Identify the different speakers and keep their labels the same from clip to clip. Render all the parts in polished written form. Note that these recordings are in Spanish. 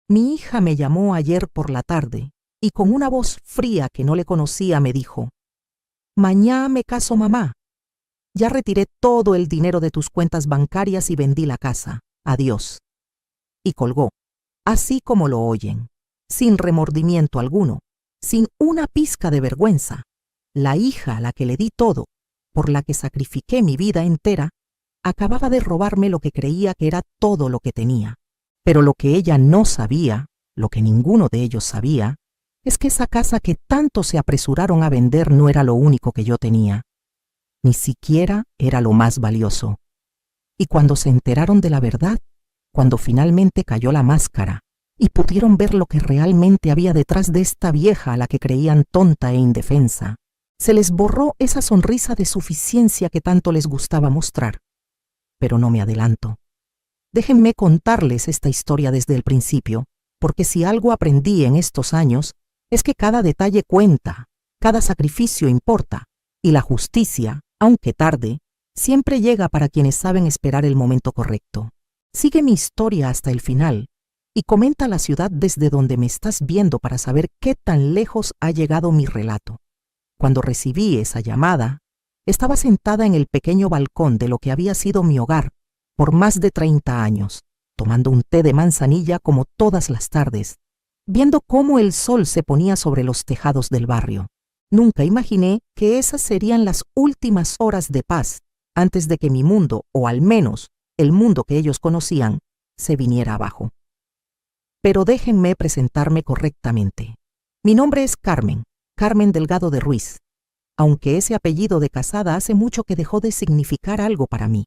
Speaker 1: Mi hija me llamó ayer por la tarde y con una voz fría que no le conocía me dijo: «Mañana me caso, mamá. Ya retiré todo el dinero de tus cuentas bancarias y vendí la casa. Adiós». Y colgó, así como lo oyen, sin remordimiento alguno, sin una pizca de vergüenza. La hija a la que le di todo, por la que sacrifiqué mi vida entera, acababa de robarme lo que creía que era todo lo que tenía. Pero lo que ella no sabía, lo que ninguno de ellos sabía, es que esa casa que tanto se apresuraron a vender no era lo único que yo tenía. Ni siquiera era lo más valioso. Y cuando se enteraron de la verdad, cuando finalmente cayó la máscara y pudieron ver lo que realmente había detrás de esta vieja a la que creían tonta e indefensa, se les borró esa sonrisa de suficiencia que tanto les gustaba mostrar. Pero no me adelanto. Déjenme contarles esta historia desde el principio, porque si algo aprendí en estos años es que cada detalle cuenta, cada sacrificio importa, y la justicia, aunque tarde, siempre llega para quienes saben esperar el momento correcto. Sigue mi historia hasta el final y comenta la ciudad desde donde me estás viendo para saber qué tan lejos ha llegado mi relato. Cuando recibí esa llamada, estaba sentada en el pequeño balcón de lo que había sido mi hogar por más de 30 años, tomando un té de manzanilla como todas las tardes, viendo cómo el sol se ponía sobre los tejados del barrio. Nunca imaginé que esas serían las últimas horas de paz antes de que mi mundo, o al menos el mundo que ellos conocían, se viniera abajo. Pero déjenme presentarme correctamente. Mi nombre es Carmen Delgado de Ruiz, aunque ese apellido de casada hace mucho que dejó de significar algo para mí.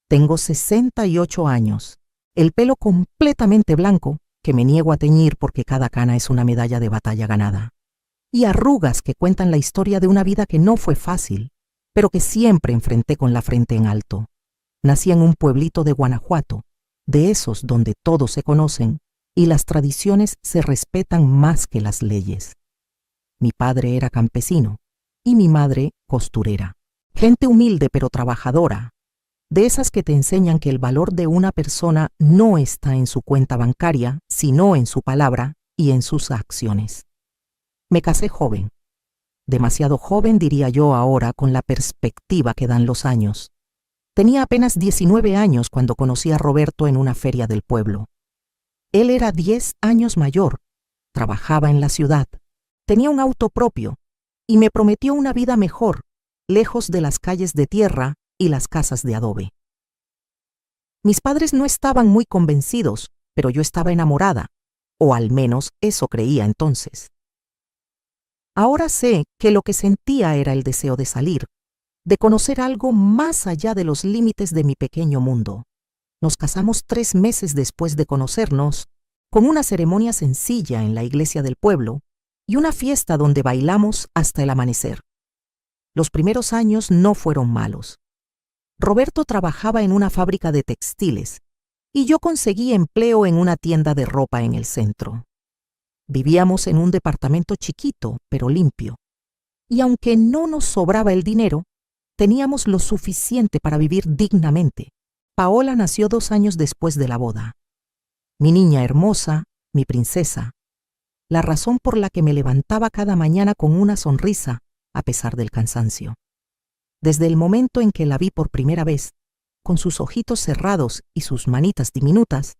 Speaker 1: Tengo 68 años, el pelo completamente blanco, que me niego a teñir porque cada cana es una medalla de batalla ganada, y arrugas que cuentan la historia de una vida que no fue fácil, pero que siempre enfrenté con la frente en alto. Nací en un pueblito de Guanajuato, de esos donde todos se conocen y las tradiciones se respetan más que las leyes. Mi padre era campesino y mi madre costurera. Gente humilde pero trabajadora, de esas que te enseñan que el valor de una persona no está en su cuenta bancaria, sino en su palabra y en sus acciones. Me casé joven, demasiado joven diría yo ahora con la perspectiva que dan los años. Tenía apenas 19 años cuando conocí a Roberto en una feria del pueblo. Él era 10 años mayor, trabajaba en la ciudad, tenía un auto propio y me prometió una vida mejor, lejos de las calles de tierra y las casas de adobe. Mis padres no estaban muy convencidos, pero yo estaba enamorada, o al menos eso creía entonces. Ahora sé que lo que sentía era el deseo de salir, de conocer algo más allá de los límites de mi pequeño mundo. Nos casamos 3 meses después de conocernos, con una ceremonia sencilla en la iglesia del pueblo y una fiesta donde bailamos hasta el amanecer. Los primeros años no fueron malos. Roberto trabajaba en una fábrica de textiles y yo conseguí empleo en una tienda de ropa en el centro. Vivíamos en un departamento chiquito, pero limpio, y aunque no nos sobraba el dinero, teníamos lo suficiente para vivir dignamente. Paola nació 2 años después de la boda. Mi niña hermosa, mi princesa, la razón por la que me levantaba cada mañana con una sonrisa, a pesar del cansancio. Desde el momento en que la vi por primera vez, con sus ojitos cerrados y sus manitas diminutas,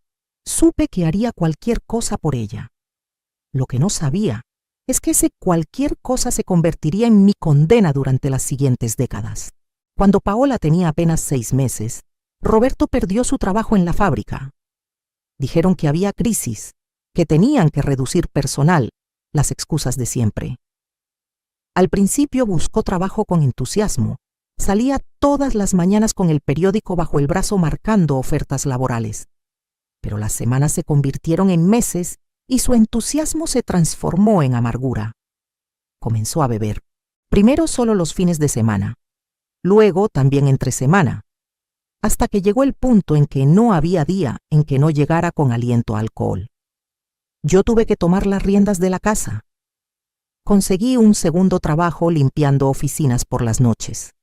Speaker 1: supe que haría cualquier cosa por ella. Lo que no sabía es que ese cualquier cosa se convertiría en mi condena durante las siguientes décadas. Cuando Paola tenía apenas 6 meses, Roberto perdió su trabajo en la fábrica. Dijeron que había crisis, que tenían que reducir personal, las excusas de siempre. Al principio buscó trabajo con entusiasmo. Salía todas las mañanas con el periódico bajo el brazo marcando ofertas laborales. Pero las semanas se convirtieron en meses y su entusiasmo se transformó en amargura. Comenzó a beber, primero solo los fines de semana, luego también entre semana, hasta que llegó el punto en que no había día en que no llegara con aliento a alcohol. Yo tuve que tomar las riendas de la casa. Conseguí un segundo trabajo limpiando oficinas por las noches.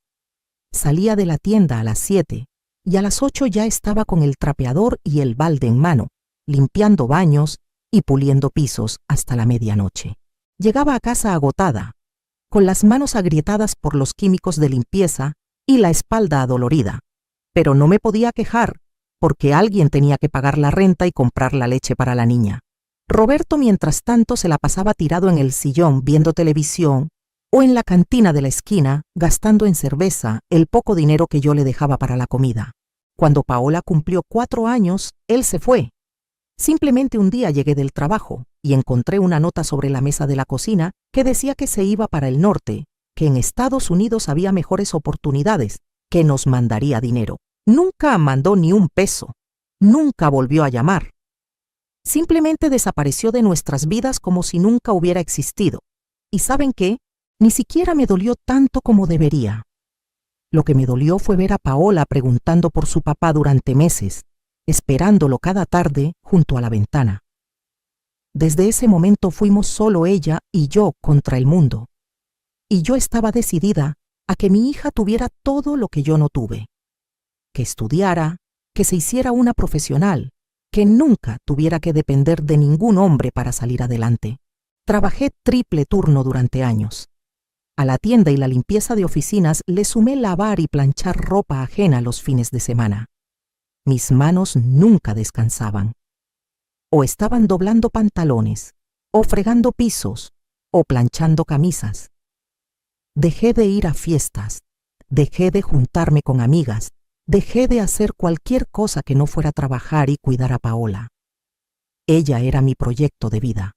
Speaker 1: Salía de la tienda a las 7 y a las 8 ya estaba con el trapeador y el balde en mano, limpiando baños y puliendo pisos hasta la medianoche. Llegaba a casa agotada, con las manos agrietadas por los químicos de limpieza y la espalda adolorida, pero no me podía quejar, porque alguien tenía que pagar la renta y comprar la leche para la niña. Roberto, mientras tanto, se la pasaba tirado en el sillón viendo televisión o en la cantina de la esquina gastando en cerveza el poco dinero que yo le dejaba para la comida. Cuando Paola cumplió 4 años, él se fue. Simplemente un día llegué del trabajo y encontré una nota sobre la mesa de la cocina que decía que se iba para el norte, que en Estados Unidos había mejores oportunidades, que nos mandaría dinero. Nunca mandó ni un peso. Nunca volvió a llamar. Simplemente desapareció de nuestras vidas como si nunca hubiera existido. ¿Y saben qué? Ni siquiera me dolió tanto como debería. Lo que me dolió fue ver a Paola preguntando por su papá durante meses, esperándolo cada tarde junto a la ventana. Desde ese momento fuimos solo ella y yo contra el mundo. Y yo estaba decidida a que mi hija tuviera todo lo que yo no tuve. Que estudiara, que se hiciera una profesional, que nunca tuviera que depender de ningún hombre para salir adelante. Trabajé triple turno durante años. A la tienda y la limpieza de oficinas le sumé lavar y planchar ropa ajena los fines de semana. Mis manos nunca descansaban. O estaban doblando pantalones, o fregando pisos, o planchando camisas. Dejé de ir a fiestas, dejé de juntarme con amigas, dejé de hacer cualquier cosa que no fuera trabajar y cuidar a Paola. Ella era mi proyecto de vida,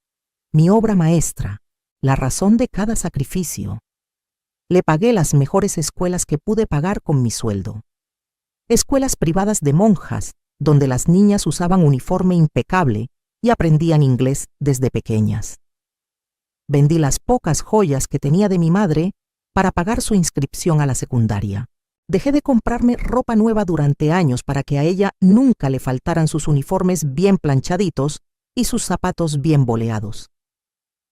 Speaker 1: mi obra maestra, la razón de cada sacrificio. Le pagué las mejores escuelas que pude pagar con mi sueldo. Escuelas privadas de monjas, donde las niñas usaban uniforme impecable y aprendían inglés desde pequeñas. Vendí las pocas joyas que tenía de mi madre para pagar su inscripción a la secundaria. Dejé de comprarme ropa nueva durante años para que a ella nunca le faltaran sus uniformes bien planchaditos y sus zapatos bien boleados.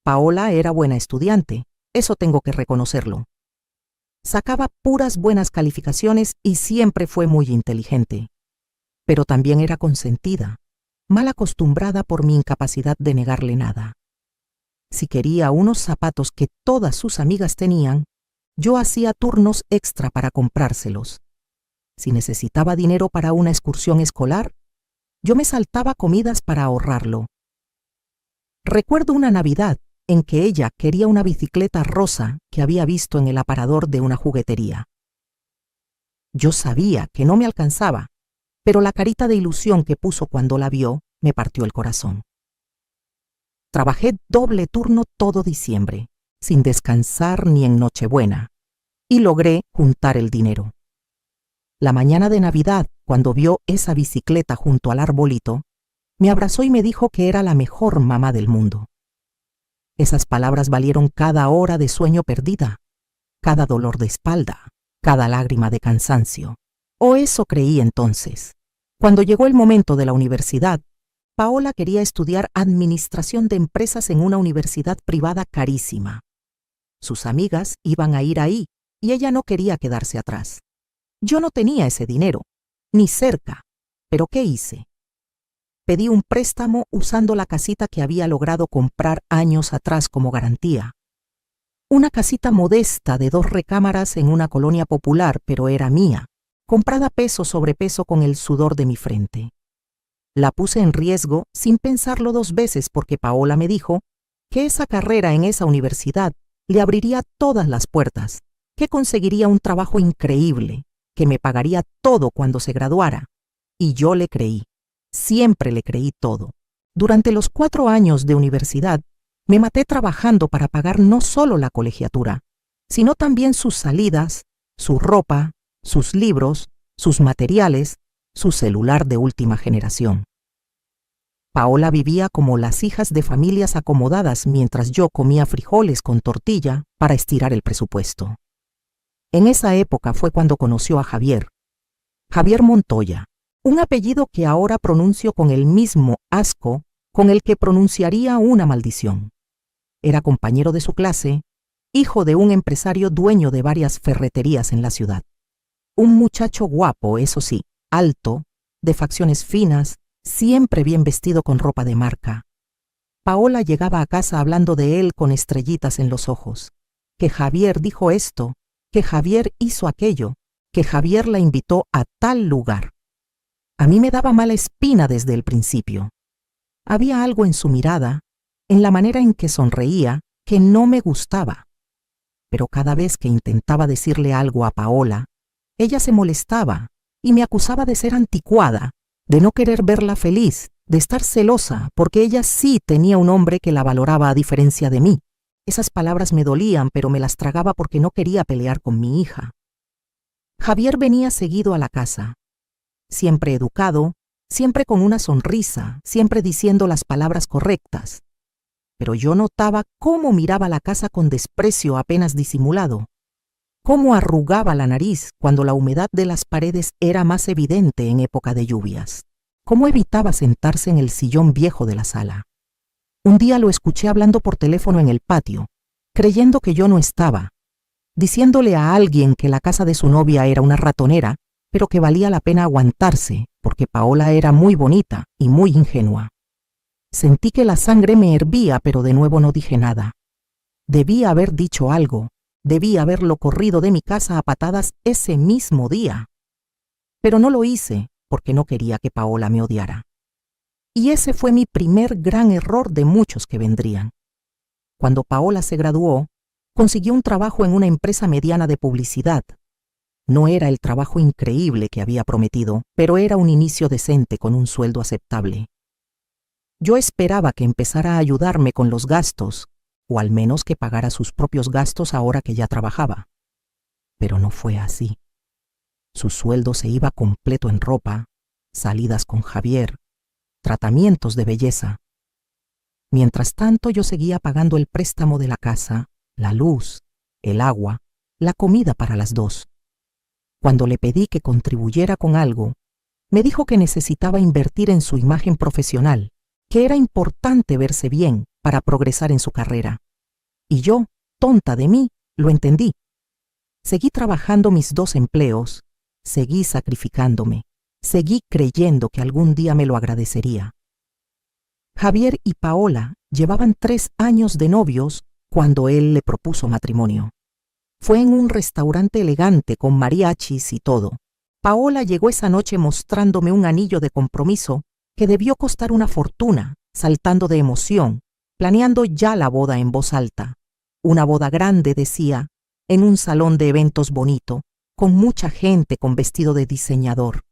Speaker 1: Paola era buena estudiante, eso tengo que reconocerlo. Sacaba puras buenas calificaciones y siempre fue muy inteligente. Pero también era consentida, mal acostumbrada por mi incapacidad de negarle nada. Si quería unos zapatos que todas sus amigas tenían, yo hacía turnos extra para comprárselos. Si necesitaba dinero para una excursión escolar, yo me saltaba comidas para ahorrarlo. Recuerdo una Navidad en que ella quería una bicicleta rosa que había visto en el aparador de una juguetería. Yo sabía que no me alcanzaba, pero la carita de ilusión que puso cuando la vio me partió el corazón. Trabajé doble turno todo diciembre, sin descansar ni en Nochebuena, y logré juntar el dinero. La mañana de Navidad, cuando vio esa bicicleta junto al arbolito, me abrazó y me dijo que era la mejor mamá del mundo. Esas palabras valieron cada hora de sueño perdida, cada dolor de espalda, cada lágrima de cansancio. O eso creí entonces. Cuando llegó el momento de la universidad, Paola quería estudiar administración de empresas en una universidad privada carísima. Sus amigas iban a ir ahí y ella no quería quedarse atrás. Yo no tenía ese dinero, ni cerca, pero ¿qué hice? Pedí un préstamo usando la casita que había logrado comprar años atrás como garantía. Una casita modesta de 2 recámaras en una colonia popular, pero era mía, comprada peso sobre peso con el sudor de mi frente. La puse en riesgo sin pensarlo 2 veces porque Paola me dijo que esa carrera en esa universidad le abriría todas las puertas, que conseguiría un trabajo increíble, que me pagaría todo cuando se graduara. Y yo le creí. Siempre le creí todo. Durante los 4 años de universidad, me maté trabajando para pagar no solo la colegiatura, sino también sus salidas, su ropa, sus libros, sus materiales, su celular de última generación. Paola vivía como las hijas de familias acomodadas mientras yo comía frijoles con tortilla para estirar el presupuesto. En esa época fue cuando conoció a Javier Montoya, un apellido que ahora pronuncio con el mismo asco con el que pronunciaría una maldición. Era compañero de su clase, hijo de un empresario dueño de varias ferreterías en la ciudad. Un muchacho guapo, eso sí, alto, de facciones finas, siempre bien vestido con ropa de marca. Paola llegaba a casa hablando de él con estrellitas en los ojos, que Javier dijo esto, que Javier hizo aquello, que Javier la invitó a tal lugar. A mí me daba mala espina desde el principio. Había algo en su mirada, en la manera en que sonreía, que no me gustaba. Pero cada vez que intentaba decirle algo a Paola, ella se molestaba y me acusaba de ser anticuada, de no querer verla feliz, de estar celosa, porque ella sí tenía un hombre que la valoraba a diferencia de mí. Esas palabras me dolían, pero me las tragaba porque no quería pelear con mi hija. Javier venía seguido a la casa, siempre educado, siempre con una sonrisa, siempre diciendo las palabras correctas. Pero yo notaba cómo miraba la casa con desprecio apenas disimulado, cómo arrugaba la nariz cuando la humedad de las paredes era más evidente en época de lluvias, cómo evitaba sentarse en el sillón viejo de la sala. Un día lo escuché hablando por teléfono en el patio, creyendo que yo no estaba, diciéndole a alguien que la casa de su novia era una ratonera, pero que valía la pena aguantarse, porque Paola era muy bonita y muy ingenua. Sentí que la sangre me hervía, pero de nuevo no dije nada. Debía haber dicho algo, debía haberlo corrido de mi casa a patadas ese mismo día. Pero no lo hice, porque no quería que Paola me odiara. Y ese fue mi primer gran error de muchos que vendrían. Cuando Paola se graduó, consiguió un trabajo en una empresa mediana de publicidad. No era el trabajo increíble que había prometido, pero era un inicio decente con un sueldo aceptable. Yo esperaba que empezara a ayudarme con los gastos, o al menos que pagara sus propios gastos ahora que ya trabajaba. Pero no fue así. Su sueldo se iba completo en ropa, salidas con Javier, tratamientos de belleza. Mientras tanto yo seguía pagando el préstamo de la casa, la luz, el agua, la comida para las dos. Cuando le pedí que contribuyera con algo, me dijo que necesitaba invertir en su imagen profesional, que era importante verse bien para progresar en su carrera. Y yo, tonta de mí, lo entendí. Seguí trabajando mis 2 empleos, seguí sacrificándome, seguí creyendo que algún día me lo agradecería. Javier y Paola llevaban 3 años de novios cuando él le propuso matrimonio. Fue en un restaurante elegante con mariachis y todo. Paola llegó esa noche mostrándome un anillo de compromiso que debió costar una fortuna, saltando de emoción, planeando ya la boda en voz alta. Una boda grande, decía, en un salón de eventos bonito, con mucha gente con vestido de diseñador.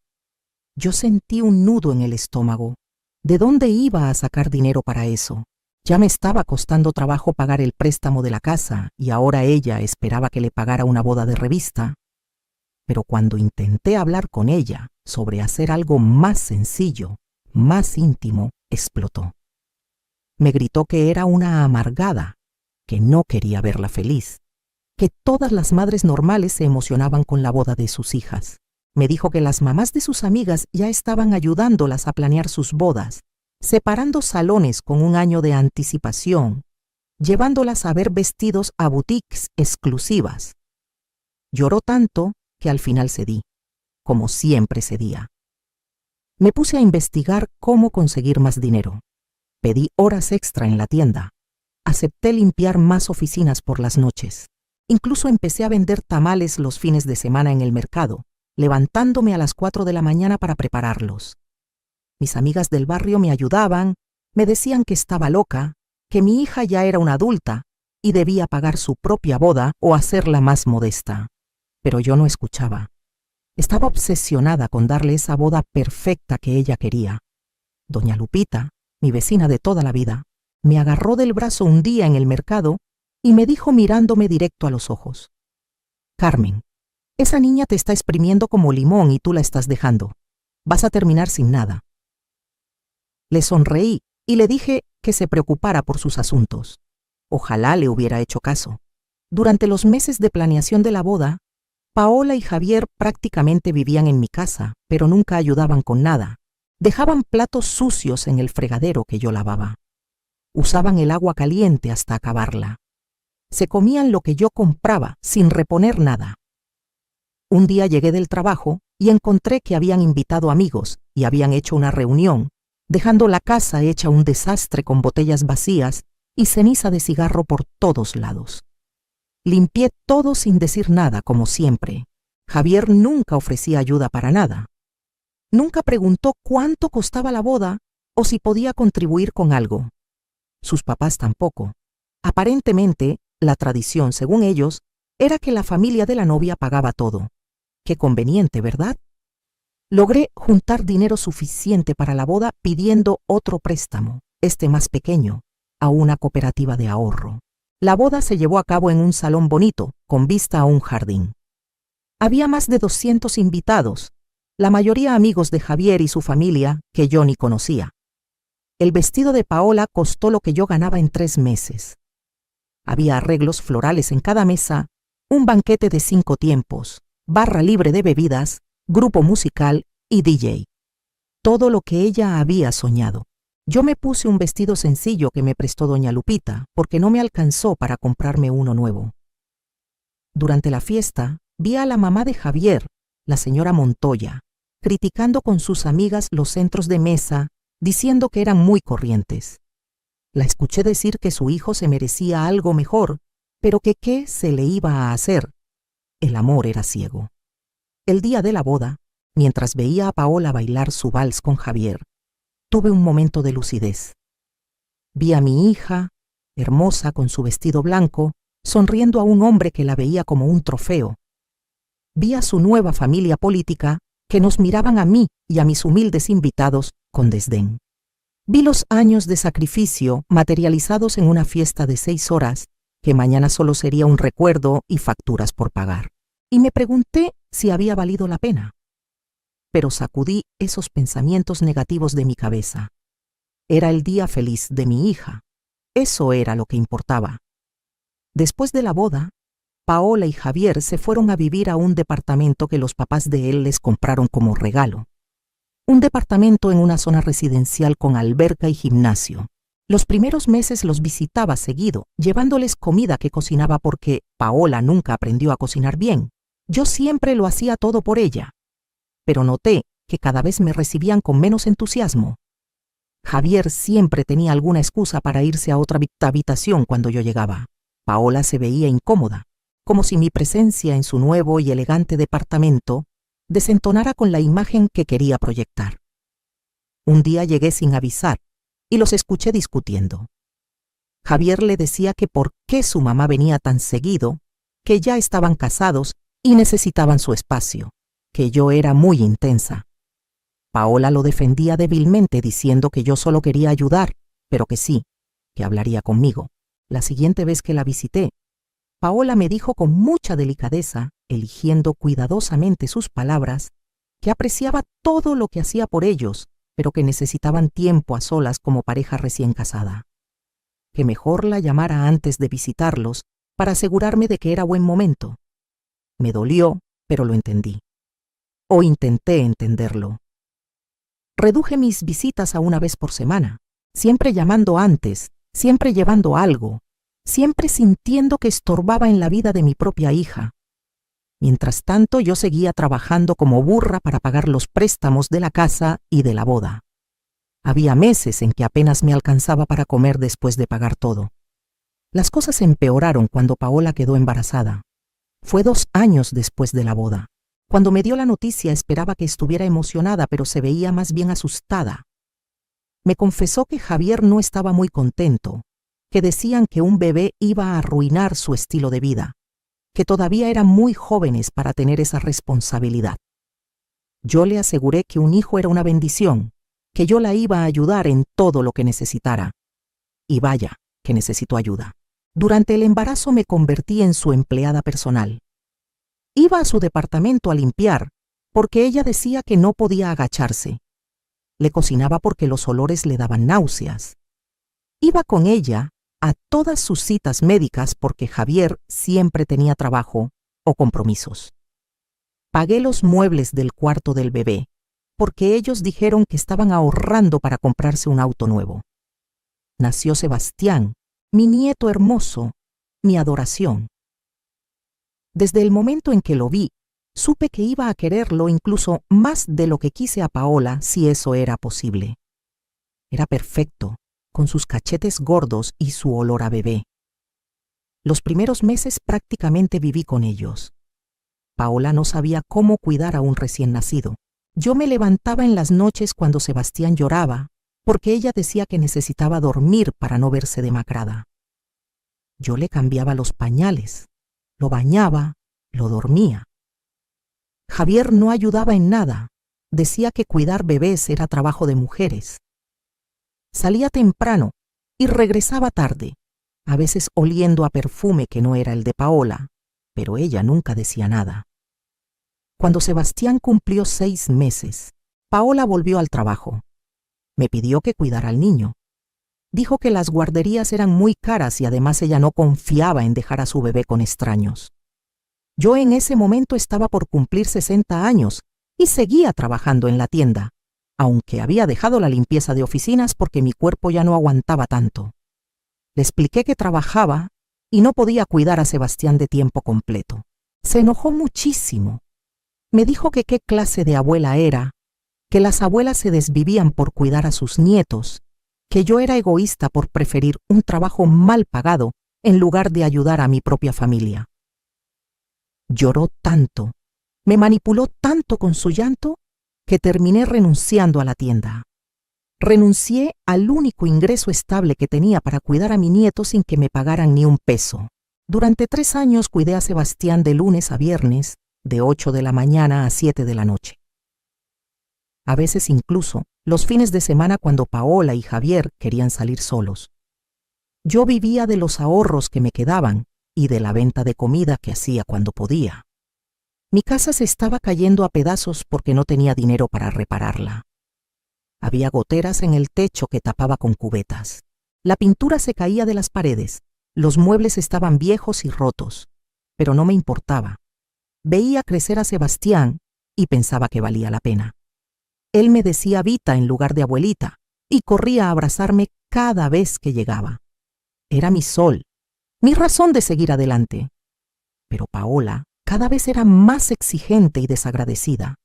Speaker 1: Yo sentí un nudo en el estómago. ¿De dónde iba a sacar dinero para eso? Ya me estaba costando trabajo pagar el préstamo de la casa y ahora ella esperaba que le pagara una boda de revista. Pero cuando intenté hablar con ella sobre hacer algo más sencillo, más íntimo, explotó. Me gritó que era una amargada, que no quería verla feliz, que todas las madres normales se emocionaban con la boda de sus hijas. Me dijo que las mamás de sus amigas ya estaban ayudándolas a planear sus bodas, separando salones con un año de anticipación, llevándolas a ver vestidos a boutiques exclusivas. Lloró tanto que al final cedí, como siempre cedía. Me puse a investigar cómo conseguir más dinero. Pedí horas extra en la tienda. Acepté limpiar más oficinas por las noches. Incluso empecé a vender tamales los fines de semana en el mercado, levantándome a las 4 de la mañana para prepararlos. Mis amigas del barrio me ayudaban, me decían que estaba loca, que mi hija ya era una adulta y debía pagar su propia boda o hacerla más modesta. Pero yo no escuchaba. Estaba obsesionada con darle esa boda perfecta que ella quería. Doña Lupita, mi vecina de toda la vida, me agarró del brazo un día en el mercado y me dijo mirándome directo a los ojos: Carmen, esa niña te está exprimiendo como limón y tú la estás dejando. Vas a terminar sin nada. Le sonreí y le dije que se preocupara por sus asuntos. Ojalá le hubiera hecho caso. Durante los meses de planeación de la boda, Paola y Javier prácticamente vivían en mi casa, pero nunca ayudaban con nada. Dejaban platos sucios en el fregadero que yo lavaba. Usaban el agua caliente hasta acabarla. Se comían lo que yo compraba, sin reponer nada. Un día llegué del trabajo y encontré que habían invitado amigos y habían hecho una reunión, dejando la casa hecha un desastre con botellas vacías y ceniza de cigarro por todos lados. Limpié todo sin decir nada, como siempre. Javier nunca ofrecía ayuda para nada. Nunca preguntó cuánto costaba la boda o si podía contribuir con algo. Sus papás tampoco. Aparentemente, la tradición, según ellos, era que la familia de la novia pagaba todo. Qué conveniente, ¿verdad? Logré juntar dinero suficiente para la boda pidiendo otro préstamo, este más pequeño, a una cooperativa de ahorro. La boda se llevó a cabo en un salón bonito, con vista a un jardín. Había más de 200 invitados, la mayoría amigos de Javier y su familia que yo ni conocía. El vestido de Paola costó lo que yo ganaba en 3 meses. Había arreglos florales en cada mesa, un banquete de 5 tiempos, barra libre de bebidas, grupo musical y DJ. Todo lo que ella había soñado. Yo me puse un vestido sencillo que me prestó doña Lupita, porque no me alcanzó para comprarme uno nuevo. Durante la fiesta, vi a la mamá de Javier, la señora Montoya, criticando con sus amigas los centros de mesa, diciendo que eran muy corrientes. La escuché decir que su hijo se merecía algo mejor, pero que qué se le iba a hacer. El amor era ciego. El día de la boda, mientras veía a Paola bailar su vals con Javier, tuve un momento de lucidez. Vi a mi hija, hermosa con su vestido blanco, sonriendo a un hombre que la veía como un trofeo. Vi a su nueva familia política, que nos miraban a mí y a mis humildes invitados con desdén. Vi los años de sacrificio materializados en una fiesta de 6 horas, que mañana solo sería un recuerdo y facturas por pagar. Y me pregunté si había valido la pena. Pero sacudí esos pensamientos negativos de mi cabeza. Era el día feliz de mi hija. Eso era lo que importaba. Después de la boda, Paola y Javier se fueron a vivir a un departamento que los papás de él les compraron como regalo. Un departamento en una zona residencial con alberca y gimnasio. Los primeros meses los visitaba seguido, llevándoles comida que cocinaba porque Paola nunca aprendió a cocinar bien. Yo siempre lo hacía todo por ella. Pero noté que cada vez me recibían con menos entusiasmo. Javier siempre tenía alguna excusa para irse a otra habitación cuando yo llegaba. Paola se veía incómoda, como si mi presencia en su nuevo y elegante departamento desentonara con la imagen que quería proyectar. Un día llegué sin avisar y los escuché discutiendo. Javier le decía que por qué su mamá venía tan seguido, que ya estaban casados y necesitaban su espacio, que yo era muy intensa. Paola lo defendía débilmente diciendo que yo solo quería ayudar, pero que sí, que hablaría conmigo. La siguiente vez que la visité, Paola me dijo con mucha delicadeza, eligiendo cuidadosamente sus palabras, que apreciaba todo lo que hacía por ellos, pero que necesitaban tiempo a solas como pareja recién casada. Que mejor la llamara antes de visitarlos para asegurarme de que era buen momento. Me dolió, pero lo entendí. O intenté entenderlo. Reduje mis visitas a una vez por semana, siempre llamando antes, siempre llevando algo, siempre sintiendo que estorbaba en la vida de mi propia hija. Mientras tanto, yo seguía trabajando como burra para pagar los préstamos de la casa y de la boda. Había meses en que apenas me alcanzaba para comer después de pagar todo. Las cosas empeoraron cuando Paola quedó embarazada. Fue 2 años después de la boda. Cuando me dio la noticia esperaba que estuviera emocionada, pero se veía más bien asustada. Me confesó que Javier no estaba muy contento, que decían que un bebé iba a arruinar su estilo de vida, que todavía eran muy jóvenes para tener esa responsabilidad. Yo le aseguré que un hijo era una bendición, que yo la iba a ayudar en todo lo que necesitara. Y vaya, que necesitó ayuda. Durante el embarazo me convertí en su empleada personal. Iba a su departamento a limpiar, porque ella decía que no podía agacharse. Le cocinaba porque los olores le daban náuseas. Iba con ella a todas sus citas médicas porque Javier siempre tenía trabajo o compromisos. Pagué los muebles del cuarto del bebé, porque ellos dijeron que estaban ahorrando para comprarse un auto nuevo. Nació Sebastián, mi nieto hermoso, mi adoración. Desde el momento en que lo vi, supe que iba a quererlo incluso más de lo que quise a Paola, si eso era posible. Era perfecto, con sus cachetes gordos y su olor a bebé. Los primeros meses prácticamente viví con ellos. Paola no sabía cómo cuidar a un recién nacido. Yo me levantaba en las noches cuando Sebastián lloraba, porque ella decía que necesitaba dormir para no verse demacrada. Yo le cambiaba los pañales, lo bañaba, lo dormía. Javier no ayudaba en nada. Decía que cuidar bebés era trabajo de mujeres. Salía temprano y regresaba tarde, a veces oliendo a perfume que no era el de Paola, pero ella nunca decía nada. Cuando Sebastián cumplió 6 meses, Paola volvió al trabajo. Me pidió que cuidara al niño. Dijo que las guarderías eran muy caras y además ella no confiaba en dejar a su bebé con extraños. Yo en ese momento estaba por cumplir 60 años y seguía trabajando en la tienda, aunque había dejado la limpieza de oficinas porque mi cuerpo ya no aguantaba tanto. Le expliqué que trabajaba y no podía cuidar a Sebastián de tiempo completo. Se enojó muchísimo. Me dijo que qué clase de abuela era, que las abuelas se desvivían por cuidar a sus nietos, que yo era egoísta por preferir un trabajo mal pagado en lugar de ayudar a mi propia familia. Lloró tanto, me manipuló tanto con su llanto, que terminé renunciando a la tienda. Renuncié al único ingreso estable que tenía para cuidar a mi nieto sin que me pagaran ni un peso. Durante 3 años cuidé a Sebastián de lunes a viernes, de 8 de la mañana a 7 de la noche. A veces incluso los fines de semana cuando Paola y Javier querían salir solos. Yo vivía de los ahorros que me quedaban y de la venta de comida que hacía cuando podía. Mi casa se estaba cayendo a pedazos porque no tenía dinero para repararla. Había goteras en el techo que tapaba con cubetas. La pintura se caía de las paredes. Los muebles estaban viejos y rotos, pero no me importaba. Veía crecer a Sebastián y pensaba que valía la pena. Él me decía Vita en lugar de abuelita y corría a abrazarme cada vez que llegaba. Era mi sol, mi razón de seguir adelante. Pero Paola cada vez era más exigente y desagradecida.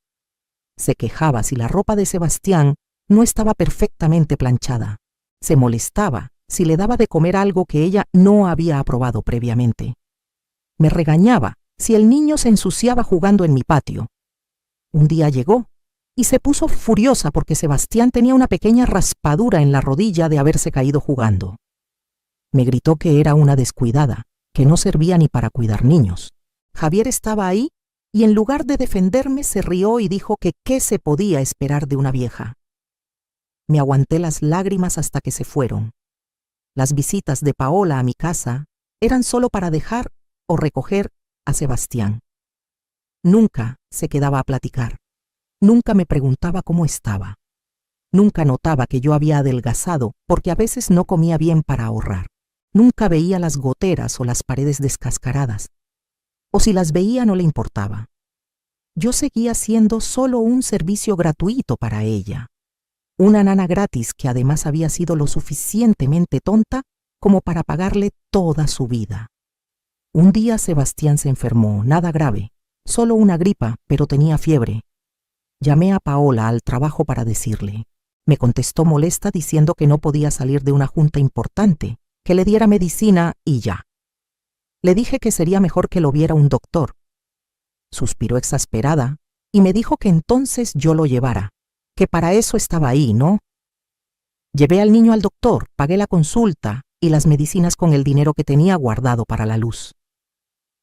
Speaker 1: Se quejaba si la ropa de Sebastián no estaba perfectamente planchada. Se molestaba si le daba de comer algo que ella no había aprobado previamente. Me regañaba si el niño se ensuciaba jugando en mi patio. Un día llegó y se puso furiosa porque Sebastián tenía una pequeña raspadura en la rodilla de haberse caído jugando. Me gritó que era una descuidada, que no servía ni para cuidar niños. Javier estaba ahí y en lugar de defenderme se rió y dijo que qué se podía esperar de una vieja. Me aguanté las lágrimas hasta que se fueron. Las visitas de Paola a mi casa eran solo para dejar o recoger a Sebastián. Nunca se quedaba a platicar. Nunca me preguntaba cómo estaba. Nunca notaba que yo había adelgazado porque a veces no comía bien para ahorrar. Nunca veía las goteras o las paredes descascaradas. O si las veía no le importaba. Yo seguía siendo solo un servicio gratuito para ella. Una nana gratis que además había sido lo suficientemente tonta como para pagarle toda su vida. Un día Sebastián se enfermó, nada grave, solo una gripa, pero tenía fiebre. Llamé a Paola al trabajo para decirle. Me contestó molesta diciendo que no podía salir de una junta importante, que le diera medicina y ya. Le dije que sería mejor que lo viera un doctor. Suspiró exasperada y me dijo que entonces yo lo llevara, que para eso estaba ahí, ¿no? Llevé al niño al doctor, pagué la consulta y las medicinas con el dinero que tenía guardado para la luz.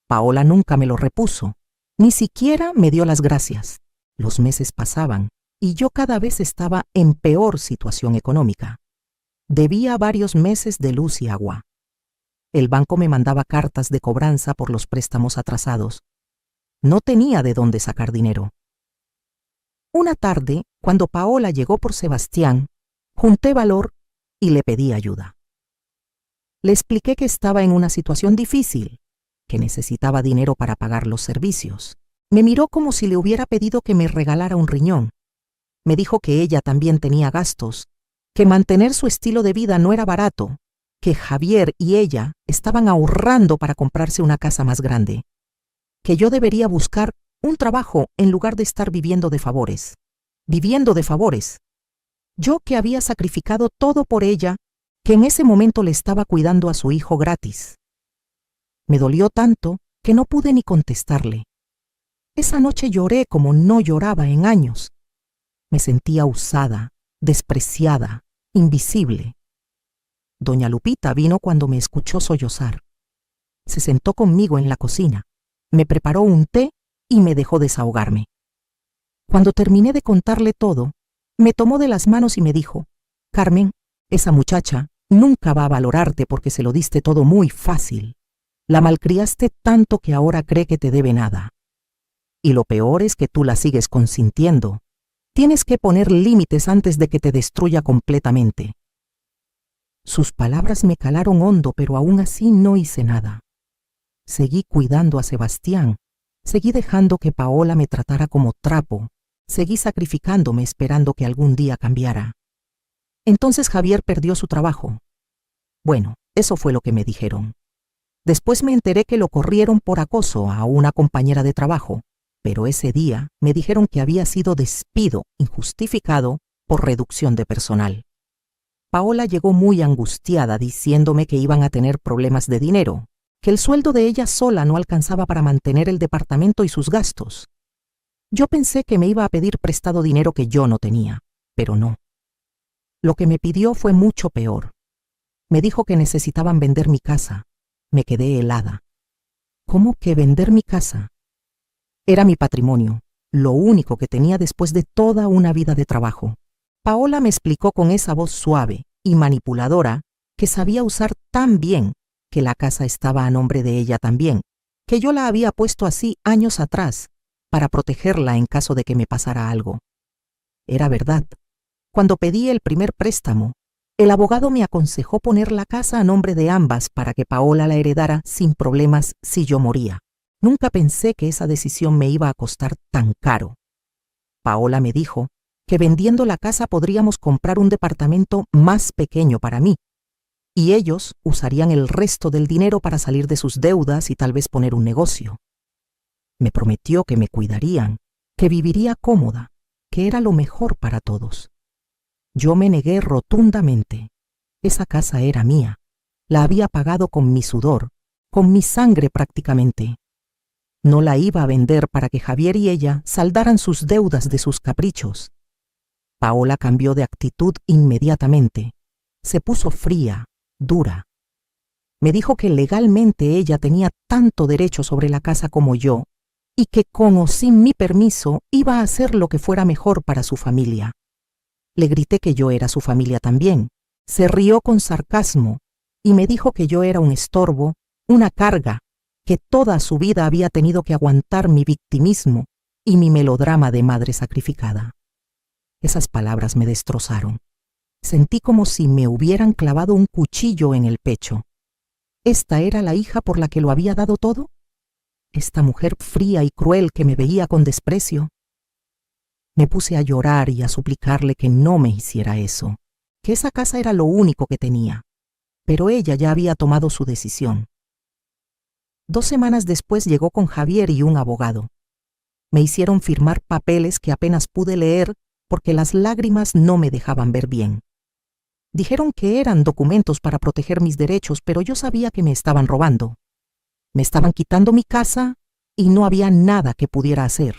Speaker 1: Paola nunca me lo repuso, ni siquiera me dio las gracias. Los meses pasaban y yo cada vez estaba en peor situación económica. Debía varios meses de luz y agua. El banco me mandaba cartas de cobranza por los préstamos atrasados. No tenía de dónde sacar dinero. Una tarde, cuando Paola llegó por Sebastián, junté valor y le pedí ayuda. Le expliqué que estaba en una situación difícil, que necesitaba dinero para pagar los servicios. Me miró como si le hubiera pedido que me regalara un riñón. Me dijo que ella también tenía gastos, que mantener su estilo de vida no era barato, que Javier y ella estaban ahorrando para comprarse una casa más grande, que yo debería buscar un trabajo en lugar de estar viviendo de favores. Viviendo de favores. Yo que había sacrificado todo por ella, que en ese momento le estaba cuidando a su hijo gratis. Me dolió tanto que no pude ni contestarle. Esa noche lloré como no lloraba en años. Me sentía usada, despreciada, invisible. Doña Lupita vino cuando me escuchó sollozar. Se sentó conmigo en la cocina, me preparó un té y me dejó desahogarme. Cuando terminé de contarle todo, me tomó de las manos y me dijo: Carmen, esa muchacha nunca va a valorarte porque se lo diste todo muy fácil. La malcriaste tanto que ahora cree que te debe nada. Y lo peor es que tú la sigues consintiendo. Tienes que poner límites antes de que te destruya completamente. Sus palabras me calaron hondo, pero aún así no hice nada. Seguí cuidando a Sebastián, seguí dejando que Paola me tratara como trapo, seguí sacrificándome esperando que algún día cambiara. Entonces Javier perdió su trabajo. Bueno, eso fue lo que me dijeron. Después me enteré que lo corrieron por acoso a una compañera de trabajo, pero ese día me dijeron que había sido despido injustificado por reducción de personal. Paola llegó muy angustiada diciéndome que iban a tener problemas de dinero, que el sueldo de ella sola no alcanzaba para mantener el departamento y sus gastos. Yo pensé que me iba a pedir prestado dinero que yo no tenía, pero no. Lo que me pidió fue mucho peor. Me dijo que necesitaban vender mi casa. Me quedé helada. ¿Cómo que vender mi casa? Era mi patrimonio, lo único que tenía después de toda una vida de trabajo. Paola me explicó con esa voz suave y manipuladora que sabía usar tan bien que la casa estaba a nombre de ella también, que yo la había puesto así años atrás para protegerla en caso de que me pasara algo. Era verdad. Cuando pedí el primer préstamo, el abogado me aconsejó poner la casa a nombre de ambas para que Paola la heredara sin problemas si yo moría. Nunca pensé que esa decisión me iba a costar tan caro. Paola me dijo que vendiendo la casa podríamos comprar un departamento más pequeño para mí, y ellos usarían el resto del dinero para salir de sus deudas y tal vez poner un negocio. Me prometió que me cuidarían, que viviría cómoda, que era lo mejor para todos. Yo me negué rotundamente. Esa casa era mía. La había pagado con mi sudor, con mi sangre prácticamente. No la iba a vender para que Javier y ella saldaran sus deudas de sus caprichos. Paola cambió de actitud inmediatamente. Se puso fría, dura. Me dijo que legalmente ella tenía tanto derecho sobre la casa como yo, y que con o sin mi permiso iba a hacer lo que fuera mejor para su familia. Le grité que yo era su familia también. Se rió con sarcasmo y me dijo que yo era un estorbo, una carga, que toda su vida había tenido que aguantar mi victimismo y mi melodrama de madre sacrificada. Esas palabras me destrozaron. Sentí como si me hubieran clavado un cuchillo en el pecho. ¿Esta era la hija por la que lo había dado todo? ¿Esta mujer fría y cruel que me veía con desprecio? Me puse a llorar y a suplicarle que no me hiciera eso, que esa casa era lo único que tenía. Pero ella ya había tomado su decisión. 2 semanas después llegó con Javier y un abogado. Me hicieron firmar papeles que apenas pude leer porque las lágrimas no me dejaban ver bien. Dijeron que eran documentos para proteger mis derechos, pero yo sabía que me estaban robando. Me estaban quitando mi casa y no había nada que pudiera hacer.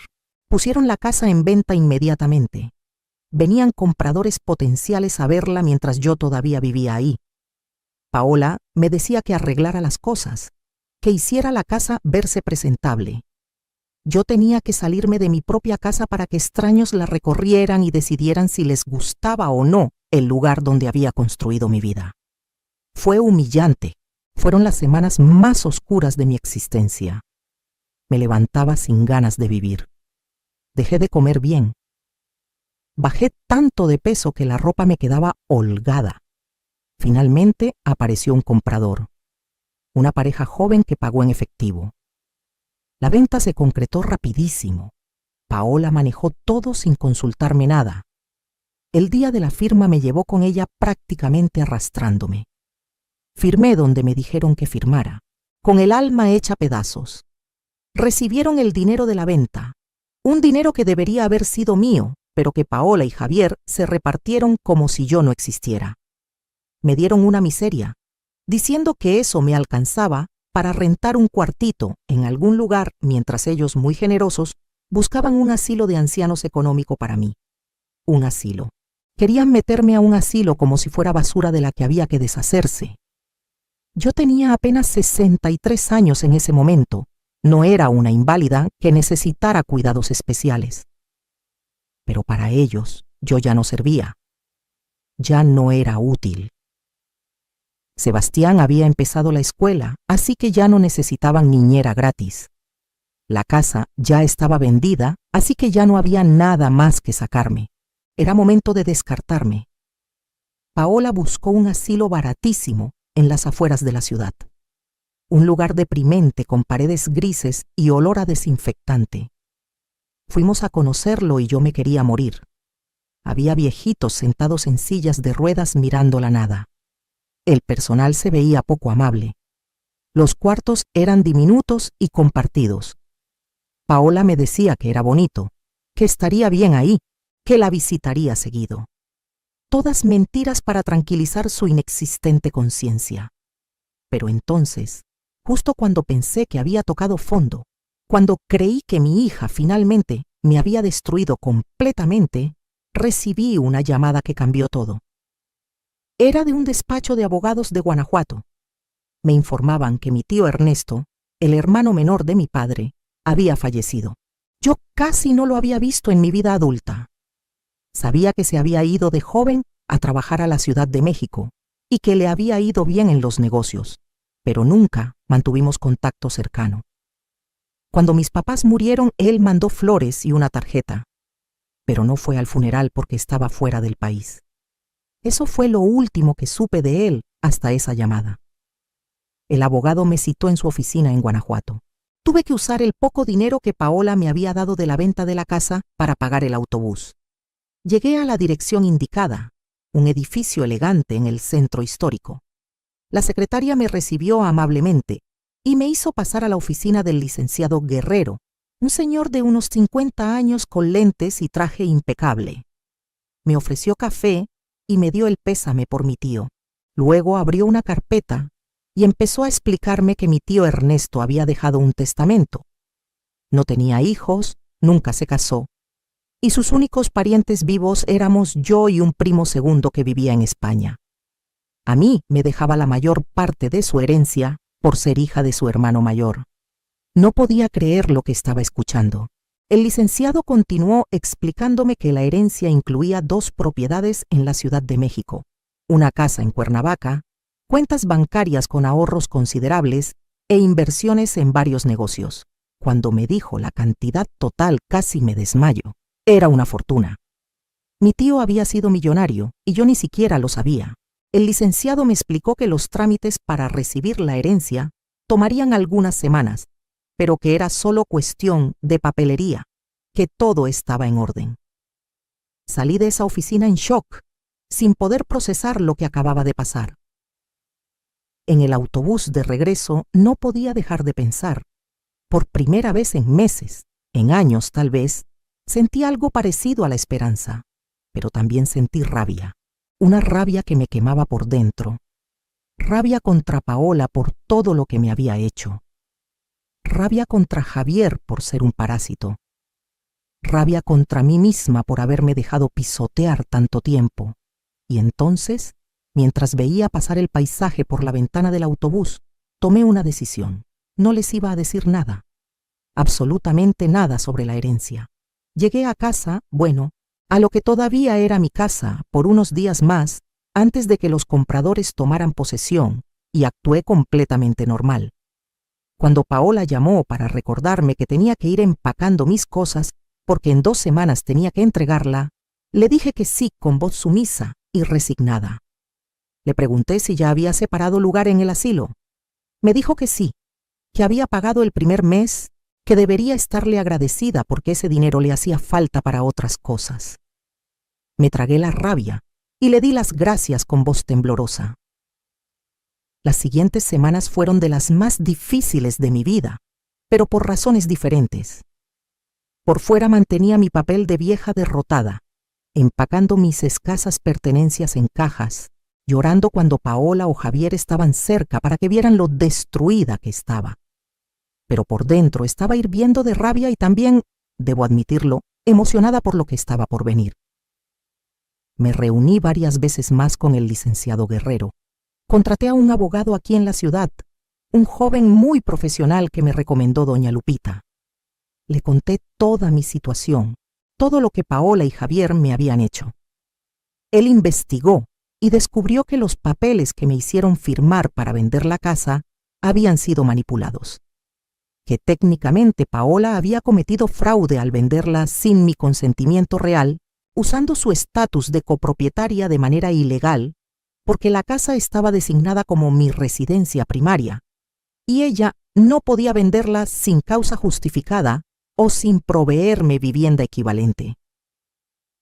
Speaker 1: Pusieron la casa en venta inmediatamente. Venían compradores potenciales a verla mientras yo todavía vivía ahí. Paola me decía que arreglara las cosas, que hiciera la casa verse presentable. Yo tenía que salirme de mi propia casa para que extraños la recorrieran y decidieran si les gustaba o no el lugar donde había construido mi vida. Fue humillante. Fueron las semanas más oscuras de mi existencia. Me levantaba sin ganas de vivir. Dejé de comer bien. Bajé tanto de peso que la ropa me quedaba holgada. Finalmente apareció un comprador, una pareja joven que pagó en efectivo. La venta se concretó rapidísimo. Paola manejó todo sin consultarme nada. El día de la firma me llevó con ella prácticamente arrastrándome. Firmé donde me dijeron que firmara, con el alma hecha pedazos. Recibieron el dinero de la venta, un dinero que debería haber sido mío, pero que Paola y Javier se repartieron como si yo no existiera. Me dieron una miseria, diciendo que eso me alcanzaba para rentar un cuartito en algún lugar mientras ellos, muy generosos, buscaban un asilo de ancianos económico para mí. Un asilo. Querían meterme a un asilo como si fuera basura de la que había que deshacerse. Yo tenía apenas 63 años en ese momento. No era una inválida que necesitara cuidados especiales. Pero para ellos yo ya no servía. Ya no era útil. Sebastián había empezado la escuela, así que ya no necesitaban niñera gratis. La casa ya estaba vendida, así que ya no había nada más que sacarme. Era momento de descartarme. Paola buscó un asilo baratísimo en las afueras de la ciudad. Un lugar deprimente con paredes grises y olor a desinfectante. Fuimos a conocerlo y yo me quería morir. Había viejitos sentados en sillas de ruedas mirando la nada. El personal se veía poco amable. Los cuartos eran diminutos y compartidos. Paola me decía que era bonito, que estaría bien ahí, que la visitaría seguido. Todas mentiras para tranquilizar su inexistente conciencia. Pero entonces, justo cuando pensé que había tocado fondo, cuando creí que mi hija finalmente me había destruido completamente, recibí una llamada que cambió todo. Era de un despacho de abogados de Guanajuato. Me informaban que mi tío Ernesto, el hermano menor de mi padre, había fallecido. Yo casi no lo había visto en mi vida adulta. Sabía que se había ido de joven a trabajar a la Ciudad de México y que le había ido bien en los negocios, pero nunca mantuvimos contacto cercano. Cuando mis papás murieron, él mandó flores y una tarjeta, pero no fue al funeral porque estaba fuera del país. Eso fue lo último que supe de él hasta esa llamada. El abogado me citó en su oficina en Guanajuato. Tuve que usar el poco dinero que Paola me había dado de la venta de la casa para pagar el autobús. Llegué a la dirección indicada, un edificio elegante en el centro histórico. La secretaria me recibió amablemente y me hizo pasar a la oficina del licenciado Guerrero, un señor de unos 50 años con lentes y traje impecable. Me ofreció café y me dio el pésame por mi tío. Luego abrió una carpeta y empezó a explicarme que mi tío Ernesto había dejado un testamento. No tenía hijos, nunca se casó, y sus únicos parientes vivos éramos yo y un primo segundo que vivía en España. A mí me dejaba la mayor parte de su herencia por ser hija de su hermano mayor. No podía creer lo que estaba escuchando. El licenciado continuó explicándome que la herencia incluía 2 propiedades en la Ciudad de México, una casa en Cuernavaca, cuentas bancarias con ahorros considerables e inversiones en varios negocios. Cuando me dijo la cantidad total, casi me desmayo. Era una fortuna. Mi tío había sido millonario y yo ni siquiera lo sabía. El licenciado me explicó que los trámites para recibir la herencia tomarían algunas semanas, pero que era solo cuestión de papelería, que todo estaba en orden. Salí de esa oficina en shock, sin poder procesar lo que acababa de pasar. En el autobús de regreso no podía dejar de pensar. Por primera vez en meses, en años tal vez, sentí algo parecido a la esperanza, pero también sentí rabia, una rabia que me quemaba por dentro. Rabia contra Paola por todo lo que me había hecho. Rabia contra Javier por ser un parásito. Rabia contra mí misma por haberme dejado pisotear tanto tiempo. Y entonces, mientras veía pasar el paisaje por la ventana del autobús, tomé una decisión. No les iba a decir nada, absolutamente nada sobre la herencia. Llegué a casa, bueno, a lo que todavía era mi casa, por unos días más, antes de que los compradores tomaran posesión, y actué completamente normal. Cuando Paola llamó para recordarme que tenía que ir empacando mis cosas, porque en 2 semanas tenía que entregarla, le dije que sí con voz sumisa y resignada. Le pregunté si ya había separado lugar en el asilo. Me dijo que sí, que había pagado el primer mes, que debería estarle agradecida porque ese dinero le hacía falta para otras cosas. Me tragué la rabia y le di las gracias con voz temblorosa. Las siguientes semanas fueron de las más difíciles de mi vida, pero por razones diferentes. Por fuera mantenía mi papel de vieja derrotada, empacando mis escasas pertenencias en cajas, llorando cuando Paola o Javier estaban cerca para que vieran lo destruida que estaba. Pero por dentro estaba hirviendo de rabia y también, debo admitirlo, emocionada por lo que estaba por venir. Me reuní varias veces más con el licenciado Guerrero. Contraté a un abogado aquí en la ciudad, un joven muy profesional que me recomendó doña Lupita. Le conté toda mi situación, todo lo que Paola y Javier me habían hecho. Él investigó y descubrió que los papeles que me hicieron firmar para vender la casa habían sido manipulados, que técnicamente Paola había cometido fraude al venderla sin mi consentimiento real, usando su estatus de copropietaria de manera ilegal, porque la casa estaba designada como mi residencia primaria, y ella no podía venderla sin causa justificada o sin proveerme vivienda equivalente.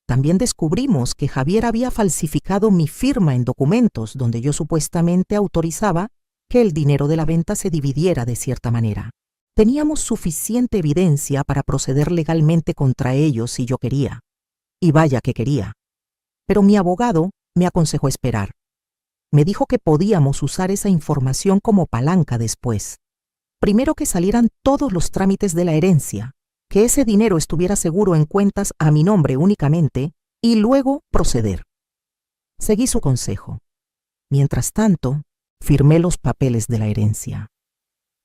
Speaker 1: También descubrimos que Javier había falsificado mi firma en documentos donde yo supuestamente autorizaba que el dinero de la venta se dividiera de cierta manera. Teníamos suficiente evidencia para proceder legalmente contra ellos si yo quería. Y vaya que quería. Pero mi abogado me aconsejó esperar. Me dijo que podíamos usar esa información como palanca después. Primero que salieran todos los trámites de la herencia, que ese dinero estuviera seguro en cuentas a mi nombre únicamente, y luego proceder. Seguí su consejo. Mientras tanto, firmé los papeles de la herencia.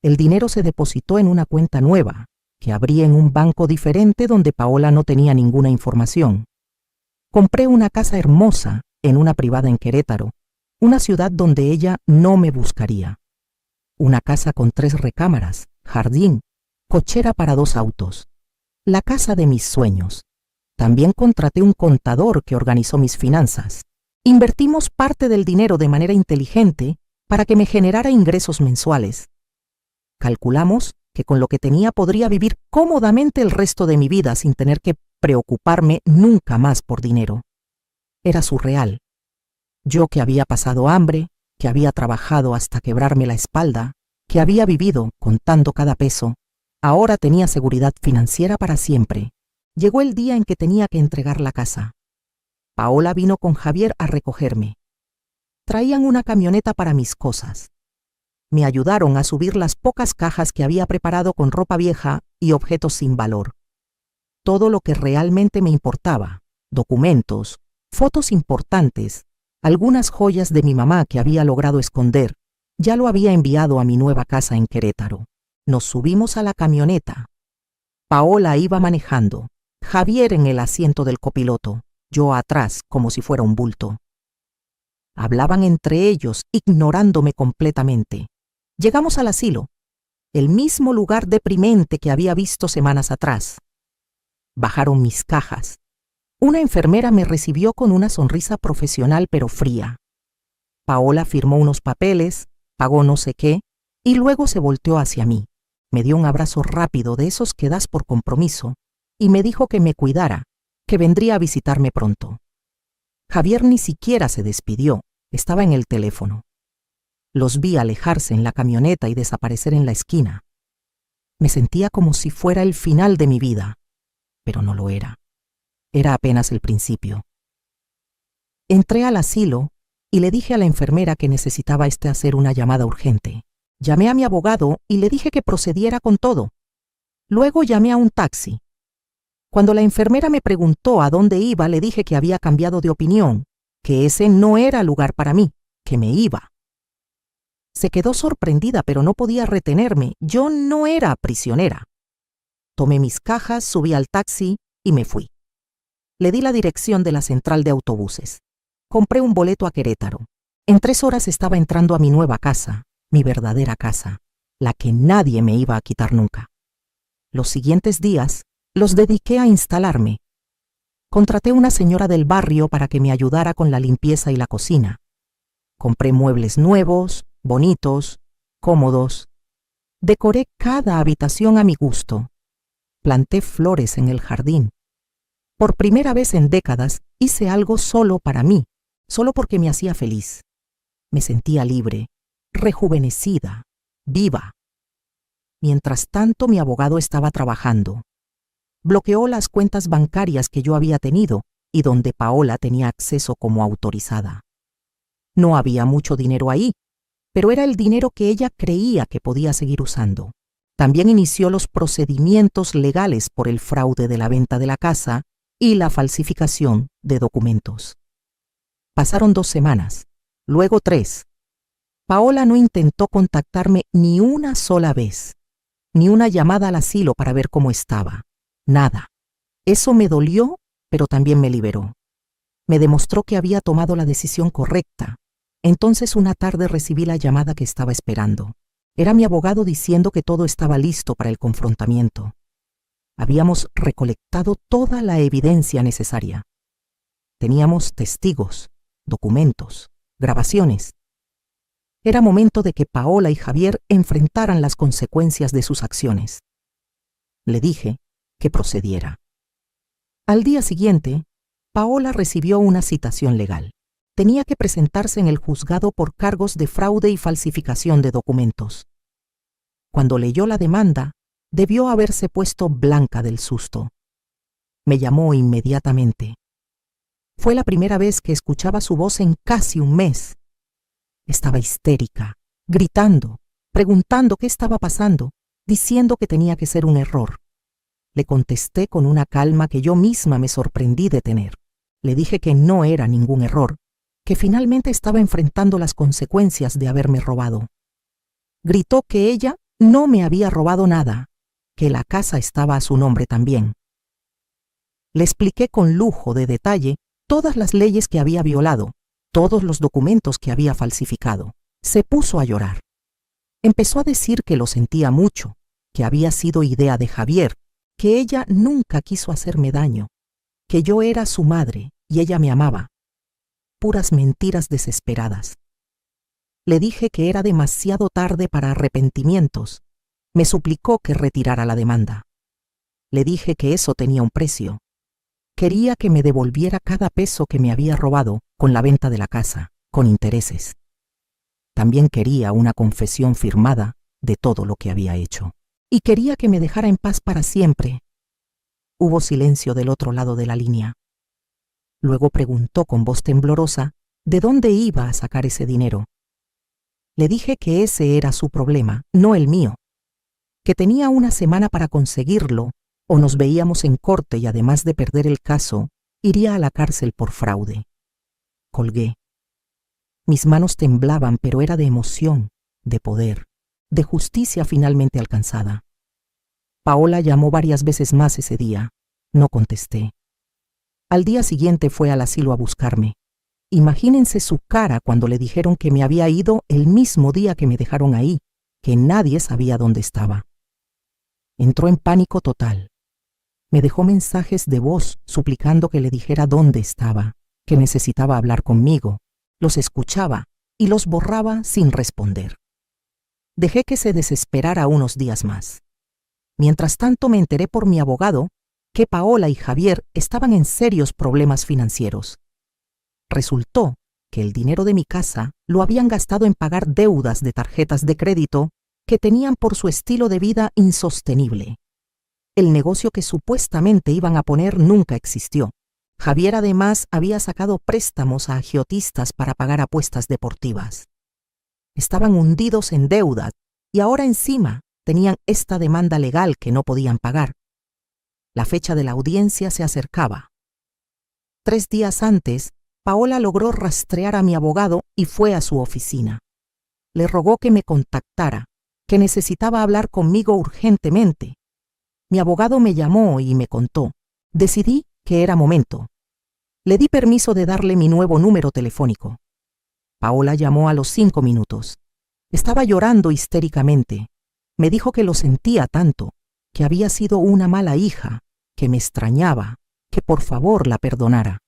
Speaker 1: El dinero se depositó en una cuenta nueva, que abrí en un banco diferente donde Paola no tenía ninguna información. Compré una casa hermosa en una privada en Querétaro, una ciudad donde ella no me buscaría. Una casa con 3 recámaras, jardín, cochera para 2 autos. La casa de mis sueños. También contraté un contador que organizó mis finanzas. Invertimos parte del dinero de manera inteligente para que me generara ingresos mensuales. Calculamos que con lo que tenía podría vivir cómodamente el resto de mi vida sin tener que preocuparme nunca más por dinero. Era surreal. Yo que había pasado hambre, que había trabajado hasta quebrarme la espalda, que había vivido contando cada peso, ahora tenía seguridad financiera para siempre. Llegó el día en que tenía que entregar la casa. Paola vino con Javier a recogerme. Traían una camioneta para mis cosas. Me ayudaron a subir las pocas cajas que había preparado con ropa vieja y objetos sin valor. Todo lo que realmente me importaba, documentos, fotos importantes, algunas joyas de mi mamá que había logrado esconder, ya lo había enviado a mi nueva casa en Querétaro. Nos subimos a la camioneta. Paola iba manejando, Javier en el asiento del copiloto, yo atrás como si fuera un bulto. Hablaban entre ellos, ignorándome completamente. Llegamos al asilo, el mismo lugar deprimente que había visto semanas atrás. Bajaron mis cajas. Una enfermera me recibió con una sonrisa profesional pero fría. Paola firmó unos papeles, pagó no sé qué, y luego se volteó hacia mí. Me dio un abrazo rápido de esos que das por compromiso, y me dijo que me cuidara, que vendría a visitarme pronto. Javier ni siquiera se despidió, estaba en el teléfono. Los vi alejarse en la camioneta y desaparecer en la esquina. Me sentía como si fuera el final de mi vida, pero no lo era. Era apenas el principio. Entré al asilo y le dije a la enfermera que necesitaba hacer una llamada urgente. Llamé a mi abogado y le dije que procediera con todo. Luego llamé a un taxi. Cuando la enfermera me preguntó a dónde iba, le dije que había cambiado de opinión, que ese no era lugar para mí, que me iba. Se quedó sorprendida, pero no podía retenerme. Yo no era prisionera. Tomé mis cajas, subí al taxi y me fui. Le di la dirección de la central de autobuses. Compré un boleto a Querétaro. En 3 horas estaba entrando a mi nueva casa, mi verdadera casa, la que nadie me iba a quitar nunca. Los siguientes días los dediqué a instalarme. Contraté una señora del barrio para que me ayudara con la limpieza y la cocina. Compré muebles nuevos, bonitos, cómodos. Decoré cada habitación a mi gusto. Planté flores en el jardín. Por primera vez en décadas hice algo solo para mí, solo porque me hacía feliz. Me sentía libre, rejuvenecida, viva. Mientras tanto, mi abogado estaba trabajando. Bloqueó las cuentas bancarias que yo había tenido y donde Paola tenía acceso como autorizada. No había mucho dinero ahí, pero era el dinero que ella creía que podía seguir usando. También inició los procedimientos legales por el fraude de la venta de la casa y la falsificación de documentos. Pasaron 2 semanas, luego 3. Paola no intentó contactarme ni una sola vez, ni una llamada al asilo para ver cómo estaba. Nada. Eso me dolió, pero también me liberó. Me demostró que había tomado la decisión correcta. Entonces una tarde recibí la llamada que estaba esperando. Era mi abogado diciendo que todo estaba listo para el confrontamiento. Habíamos recolectado toda la evidencia necesaria. Teníamos testigos, documentos, grabaciones. Era momento de que Paola y Javier enfrentaran las consecuencias de sus acciones. Le dije que procediera. Al día siguiente, Paola recibió una citación legal. Tenía que presentarse en el juzgado por cargos de fraude y falsificación de documentos. Cuando leyó la demanda, debió haberse puesto blanca del susto. Me llamó inmediatamente. Fue la primera vez que escuchaba su voz en casi un mes. Estaba histérica, gritando, preguntando qué estaba pasando, diciendo que tenía que ser un error. Le contesté con una calma que yo misma me sorprendí de tener. Le dije que no era ningún error, que finalmente estaba enfrentando las consecuencias de haberme robado. Gritó que ella no me había robado nada, que la casa estaba a su nombre también. Le expliqué con lujo de detalle todas las leyes que había violado, todos los documentos que había falsificado. Se puso a llorar. Empezó a decir que lo sentía mucho, que había sido idea de Javier, que ella nunca quiso hacerme daño, que yo era su madre y ella me amaba. Puras mentiras desesperadas. Le dije que era demasiado tarde para arrepentimientos. Me suplicó que retirara la demanda. Le dije que eso tenía un precio. Quería que me devolviera cada peso que me había robado con la venta de la casa, con intereses. También quería una confesión firmada de todo lo que había hecho. Y quería que me dejara en paz para siempre. Hubo silencio del otro lado de la línea. Luego preguntó con voz temblorosa de dónde iba a sacar ese dinero. Le dije que ese era su problema, no el mío, que tenía una semana para conseguirlo o nos veíamos en corte y además de perder el caso, iría a la cárcel por fraude. Colgué. Mis manos temblaban, pero era de emoción, de poder, de justicia finalmente alcanzada. Paola llamó varias veces más ese día. No contesté. Al día siguiente fue al asilo a buscarme. Imagínense su cara cuando le dijeron que me había ido el mismo día que me dejaron ahí, que nadie sabía dónde estaba. Entró en pánico total. Me dejó mensajes de voz suplicando que le dijera dónde estaba, que necesitaba hablar conmigo. Los escuchaba y los borraba sin responder. Dejé que se desesperara unos días más. Mientras tanto me enteré por mi abogado que Paola y Javier estaban en serios problemas financieros. Resultó que el dinero de mi casa lo habían gastado en pagar deudas de tarjetas de crédito que tenían por su estilo de vida insostenible. El negocio que supuestamente iban a poner nunca existió. Javier además había sacado préstamos a agiotistas para pagar apuestas deportivas. Estaban hundidos en deudas y ahora encima tenían esta demanda legal que no podían pagar. La fecha de la audiencia se acercaba. 3 días antes, Paola logró rastrear a mi abogado y fue a su oficina. Le rogó que me contactara, que necesitaba hablar conmigo urgentemente. Mi abogado me llamó y me contó. Decidí que era momento. Le di permiso de darle mi nuevo número telefónico. Paola llamó a los 5 minutos. Estaba llorando histéricamente. Me dijo que lo sentía tanto, que había sido una mala hija, que me extrañaba, que por favor la perdonara.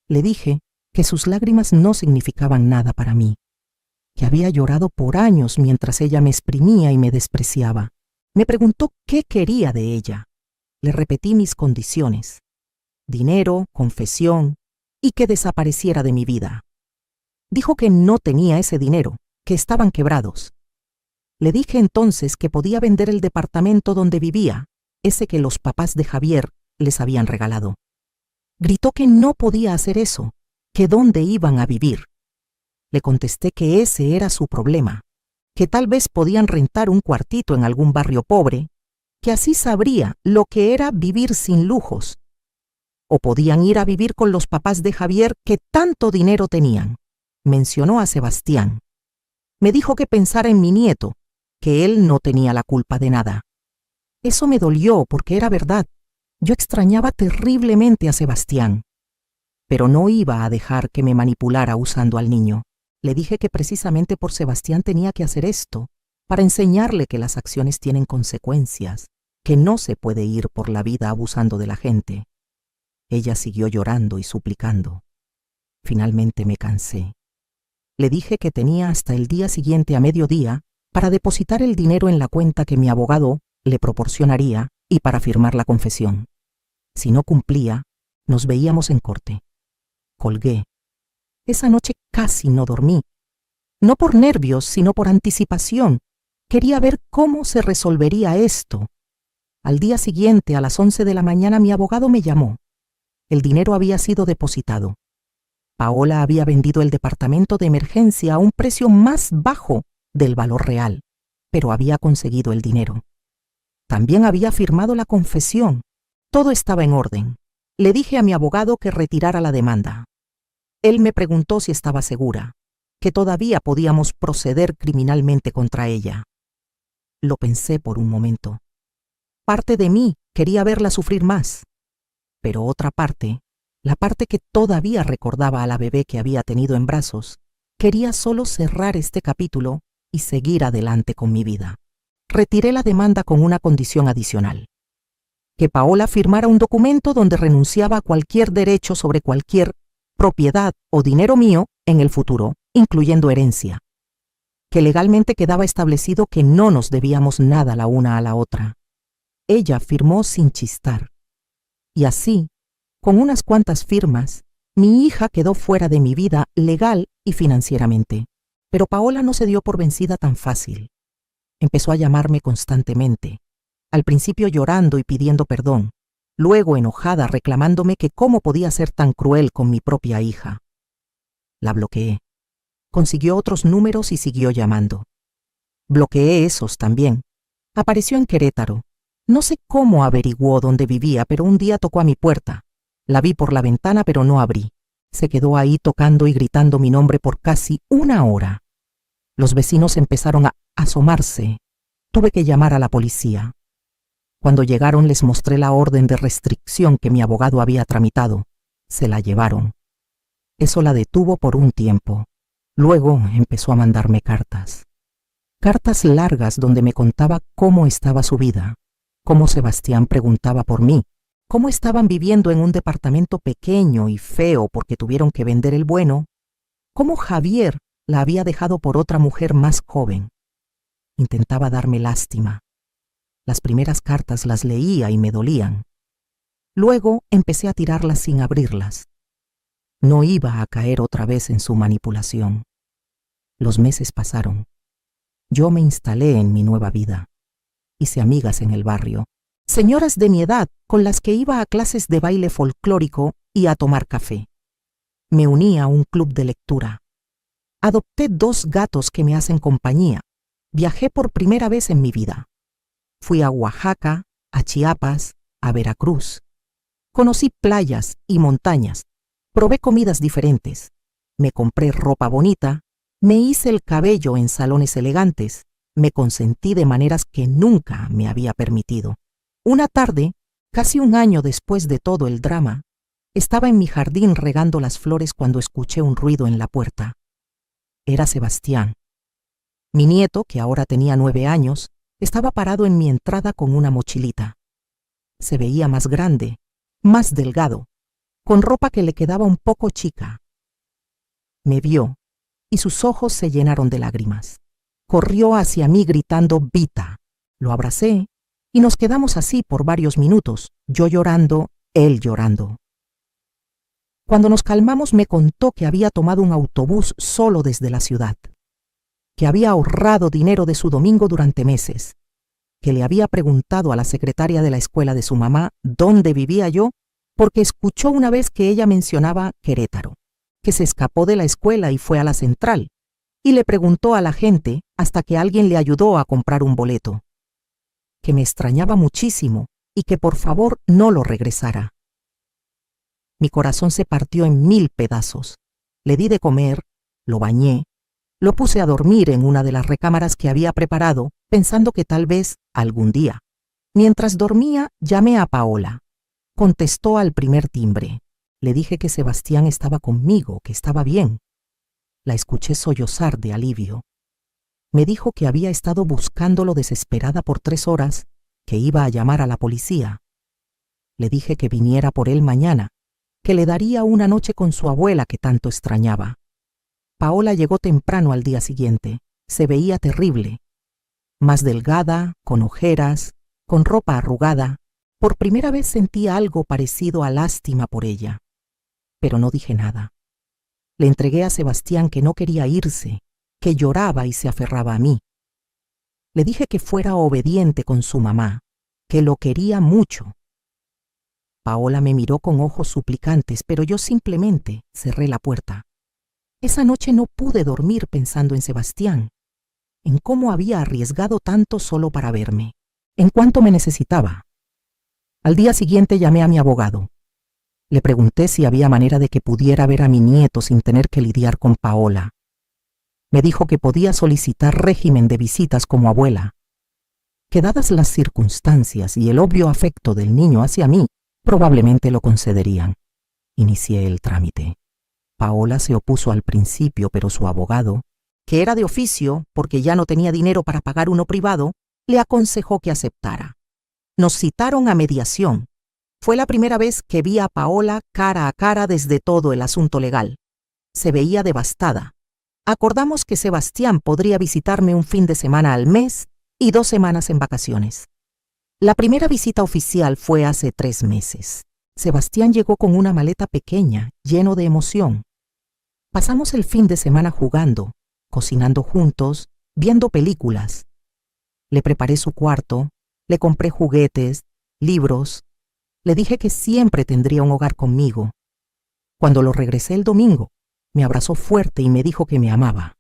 Speaker 1: Le dije que sus lágrimas no significaban nada para mí, que había llorado por años mientras ella me exprimía y me despreciaba. Me preguntó qué quería de ella. Le repetí mis condiciones: dinero, confesión y que desapareciera de mi vida. Dijo que no tenía ese dinero, que estaban quebrados. Le dije entonces que podía vender el departamento donde vivía, ese que los papás de Javier les habían regalado. Gritó que no podía hacer eso, que dónde iban a vivir. Le contesté que ese era su problema, que tal vez podían rentar un cuartito en algún barrio pobre, que así sabría lo que era vivir sin lujos. O podían ir a vivir con los papás de Javier que tanto dinero tenían. Mencionó a Sebastián. Me dijo que pensara en mi nieto, que él no tenía la culpa de nada. Eso me dolió porque era verdad. Yo extrañaba terriblemente a Sebastián. Pero no iba a dejar que me manipulara usando al niño. Le dije que precisamente por Sebastián tenía que hacer esto, para enseñarle que las acciones tienen consecuencias, que no se puede ir por la vida abusando de la gente. Ella siguió llorando y suplicando. Finalmente me cansé. Le dije que tenía hasta el día siguiente a mediodía para depositar el dinero en la cuenta que mi abogado le proporcionaría y para firmar la confesión. Si no cumplía, nos veíamos en corte. Colgué. Esa noche casi no dormí. No por nervios, sino por anticipación. Quería ver cómo se resolvería esto. Al día siguiente, a las 11 de la mañana, mi abogado me llamó. El dinero había sido depositado. Paola había vendido el departamento de emergencia a un precio más bajo del valor real, pero había conseguido el dinero. También había firmado la confesión. Todo estaba en orden. Le dije a mi abogado que retirara la demanda. Él me preguntó si estaba segura, que todavía podíamos proceder criminalmente contra ella. Lo pensé por un momento. Parte de mí quería verla sufrir más, pero otra parte, la parte que todavía recordaba a la bebé que había tenido en brazos, quería solo cerrar este capítulo y seguir adelante con mi vida. Retiré la demanda con una condición adicional: que Paola firmara un documento donde renunciaba a cualquier derecho sobre cualquier propiedad o dinero mío en el futuro, incluyendo herencia. Que legalmente quedaba establecido que no nos debíamos nada la una a la otra. Ella firmó sin chistar. Y así, con unas cuantas firmas, mi hija quedó fuera de mi vida legal y financieramente. Pero Paola no se dio por vencida tan fácil. Empezó a llamarme constantemente, al principio llorando y pidiendo perdón, luego enojada reclamándome que cómo podía ser tan cruel con mi propia hija. La bloqueé. Consiguió otros números y siguió llamando. Bloqueé esos también. Apareció en Querétaro. No sé cómo averiguó dónde vivía, pero un día tocó a mi puerta. La vi por la ventana, pero no abrí. Se quedó ahí tocando y gritando mi nombre por casi una hora. Los vecinos empezaron a asomarse. Tuve que llamar a la policía. Cuando llegaron les mostré la orden de restricción que mi abogado había tramitado. Se la llevaron. Eso la detuvo por un tiempo. Luego empezó a mandarme cartas. Cartas largas donde me contaba cómo estaba su vida, cómo Sebastián preguntaba por mí, cómo estaban viviendo en un departamento pequeño y feo porque tuvieron que vender el bueno, cómo Javier la había dejado por otra mujer más joven. Intentaba darme lástima. Las primeras cartas las leía y me dolían. Luego empecé a tirarlas sin abrirlas. No iba a caer otra vez en su manipulación. Los meses pasaron. Yo me instalé en mi nueva vida. Hice amigas en el barrio, señoras de mi edad con las que iba a clases de baile folclórico y a tomar café. Me uní a un club de lectura. Adopté 2 gatos que me hacen compañía. Viajé por primera vez en mi vida. Fui a Oaxaca, a Chiapas, a Veracruz. Conocí playas y montañas. Probé comidas diferentes. Me compré ropa bonita. Me hice el cabello en salones elegantes. Me consentí de maneras que nunca me había permitido. Una tarde, casi un año después de todo el drama, estaba en mi jardín regando las flores cuando escuché un ruido en la puerta. Era Sebastián. Mi nieto, que ahora tenía 9 años, estaba parado en mi entrada con una mochilita. Se veía más grande, más delgado, con ropa que le quedaba un poco chica. Me vio y sus ojos se llenaron de lágrimas. Corrió hacia mí gritando «Vita». Lo abracé y nos quedamos así por varios minutos, yo llorando, él llorando. Cuando nos calmamos me contó que había tomado un autobús solo desde la ciudad, que había ahorrado dinero de su domingo durante meses, que le había preguntado a la secretaria de la escuela de su mamá dónde vivía yo porque escuchó una vez que ella mencionaba Querétaro, que se escapó de la escuela y fue a la central, y le preguntó a la gente hasta que alguien le ayudó a comprar un boleto, que me extrañaba muchísimo y que por favor no lo regresara. Mi corazón se partió en 1000 pedazos. Le di de comer, lo bañé, lo puse a dormir en una de las recámaras que había preparado, pensando que tal vez algún día. Mientras dormía, llamé a Paola. Contestó al primer timbre. Le dije que Sebastián estaba conmigo, que estaba bien. La escuché sollozar de alivio. Me dijo que había estado buscándolo desesperada por 3 horas, que iba a llamar a la policía. Le dije que viniera por él mañana, que le daría una noche con su abuela que tanto extrañaba. Paola llegó temprano al día siguiente. Se veía terrible. Más delgada, con ojeras, con ropa arrugada. Por primera vez sentía algo parecido a lástima por ella. Pero no dije nada. Le entregué a Sebastián que no quería irse, que lloraba y se aferraba a mí. Le dije que fuera obediente con su mamá, que lo quería mucho. Paola me miró con ojos suplicantes, pero yo simplemente cerré la puerta. Esa noche no pude dormir pensando en Sebastián, en cómo había arriesgado tanto solo para verme, en cuánto me necesitaba. Al día siguiente llamé a mi abogado. Le pregunté si había manera de que pudiera ver a mi nieto sin tener que lidiar con Paola. Me dijo que podía solicitar régimen de visitas como abuela, que dadas las circunstancias y el obvio afecto del niño hacia mí, probablemente lo concederían. Inicié el trámite. Paola se opuso al principio, pero su abogado, que era de oficio porque ya no tenía dinero para pagar uno privado, le aconsejó que aceptara. Nos citaron a mediación. Fue la primera vez que vi a Paola cara a cara desde todo el asunto legal. Se veía devastada. Acordamos que Sebastián podría visitarme un fin de semana al mes y 2 semanas en vacaciones. La primera visita oficial fue hace 3 meses. Sebastián llegó con una maleta pequeña, lleno de emoción. Pasamos el fin de semana jugando, cocinando juntos, viendo películas. Le preparé su cuarto, le compré juguetes, libros. Le dije que siempre tendría un hogar conmigo. Cuando lo regresé el domingo, me abrazó fuerte y me dijo que me amaba.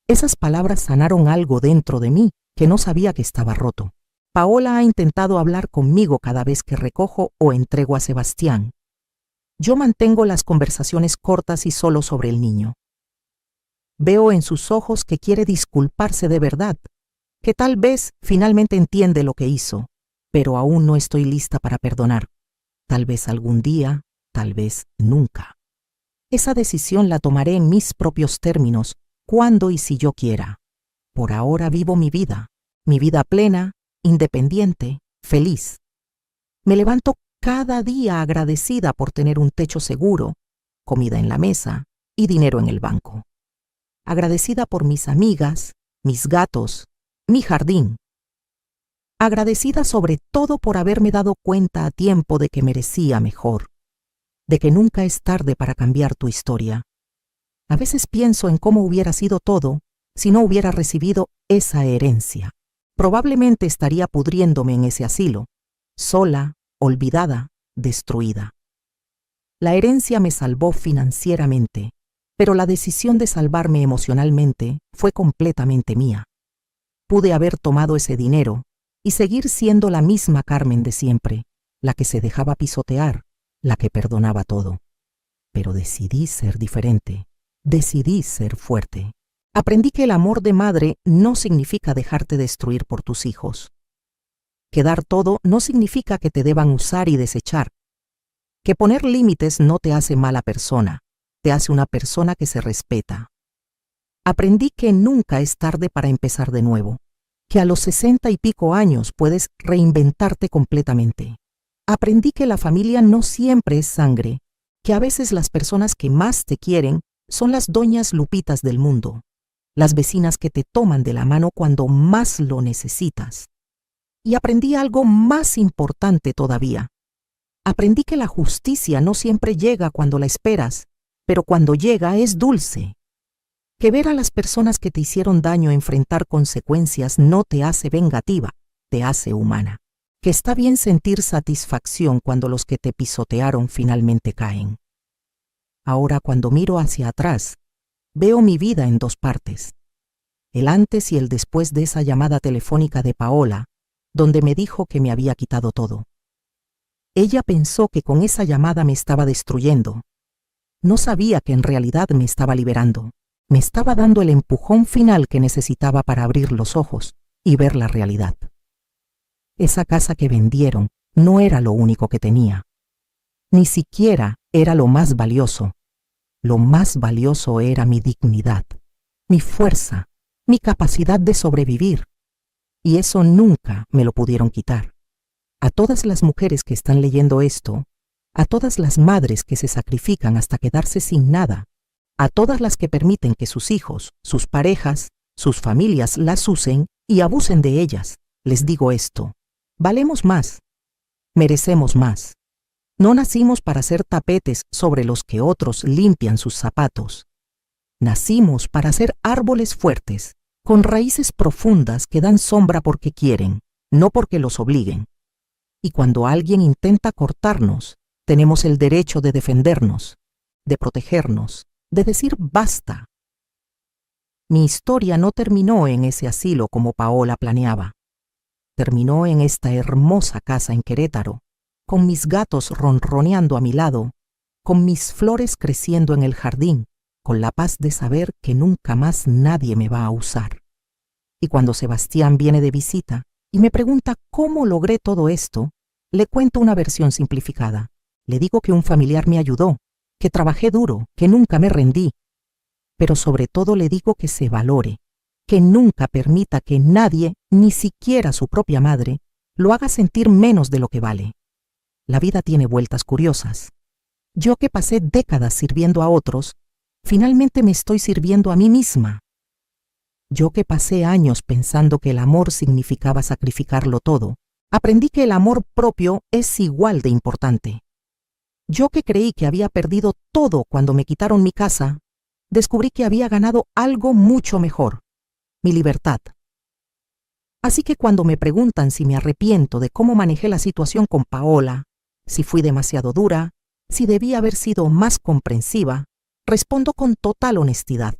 Speaker 1: Esas palabras sanaron algo dentro de mí que no sabía que estaba roto. Paola ha intentado hablar conmigo cada vez que recojo o entrego a Sebastián. Yo mantengo las conversaciones cortas y solo sobre el niño. Veo en sus ojos que quiere disculparse de verdad, que tal vez finalmente entiende lo que hizo, pero aún no estoy lista para perdonar. Tal vez algún día, tal vez nunca. Esa decisión la tomaré en mis propios términos, cuando y si yo quiera. Por ahora vivo mi vida plena, independiente, feliz. Me levanto cada día agradecida por tener un techo seguro, comida en la mesa y dinero en el banco. Agradecida por mis amigas, mis gatos, mi jardín. Agradecida sobre todo por haberme dado cuenta a tiempo de que merecía mejor, de que nunca es tarde para cambiar tu historia. A veces pienso en cómo hubiera sido todo si no hubiera recibido esa herencia. Probablemente estaría pudriéndome en ese asilo, sola, olvidada, destruida. La herencia me salvó financieramente, pero la decisión de salvarme emocionalmente fue completamente mía. Pude haber tomado ese dinero y seguir siendo la misma Carmen de siempre, la que se dejaba pisotear, la que perdonaba todo. Pero decidí ser diferente, decidí ser fuerte. Aprendí que el amor de madre no significa dejarte destruir por tus hijos. Que dar todo no significa que te deban usar y desechar. Que poner límites no te hace mala persona, te hace una persona que se respeta. Aprendí que nunca es tarde para empezar de nuevo, que a los 60 y pico años puedes reinventarte completamente. Aprendí que la familia no siempre es sangre, que a veces las personas que más te quieren son las doñas Lupitas del mundo, las vecinas que te toman de la mano cuando más lo necesitas. Y aprendí algo más importante todavía. Aprendí que la justicia no siempre llega cuando la esperas, pero cuando llega es dulce. Que ver a las personas que te hicieron daño enfrentar consecuencias no te hace vengativa, te hace humana. que está bien sentir satisfacción cuando los que te pisotearon finalmente caen. Ahora, cuando miro hacia atrás, veo mi vida en dos partes: el antes y el después de esa llamada telefónica de Paola, donde me dijo que me había quitado todo. Ella pensó que con esa llamada me estaba destruyendo. No sabía que en realidad me estaba liberando. Me estaba dando el empujón final que necesitaba para abrir los ojos y ver la realidad. Esa casa que vendieron no era lo único que tenía. Ni siquiera era lo más valioso. Lo más valioso era mi dignidad, mi fuerza, mi capacidad de sobrevivir. Y eso nunca me lo pudieron quitar. A todas las mujeres que están leyendo esto, a todas las madres que se sacrifican hasta quedarse sin nada, a todas las que permiten que sus hijos, sus parejas, sus familias las usen y abusen de ellas, les digo esto: valemos más, merecemos más. No nacimos para ser tapetes sobre los que otros limpian sus zapatos. Nacimos para ser árboles fuertes, con raíces profundas que dan sombra porque quieren, no porque los obliguen. Y cuando alguien intenta cortarnos, tenemos el derecho de defendernos, de protegernos, de decir basta. Mi historia no terminó en ese asilo como Paola planeaba. Terminó en esta hermosa casa en Querétaro, con mis gatos ronroneando a mi lado, con mis flores creciendo en el jardín, con la paz de saber que nunca más nadie me va a usar. Y cuando Sebastián viene de visita y me pregunta cómo logré todo esto, le cuento una versión simplificada. Le digo que un familiar me ayudó, que trabajé duro, que nunca me rendí. Pero sobre todo le digo que se valore, que nunca permita que nadie, ni siquiera su propia madre, lo haga sentir menos de lo que vale. La vida tiene vueltas curiosas. Yo que pasé décadas sirviendo a otros, finalmente me estoy sirviendo a mí misma. Yo que pasé años pensando que el amor significaba sacrificarlo todo, aprendí que el amor propio es igual de importante. Yo que creí que había perdido todo cuando me quitaron mi casa, descubrí que había ganado algo mucho mejor: mi libertad. Así que cuando me preguntan si me arrepiento de cómo manejé la situación con Paola, si fui demasiado dura, si debía haber sido más comprensiva, respondo con total honestidad: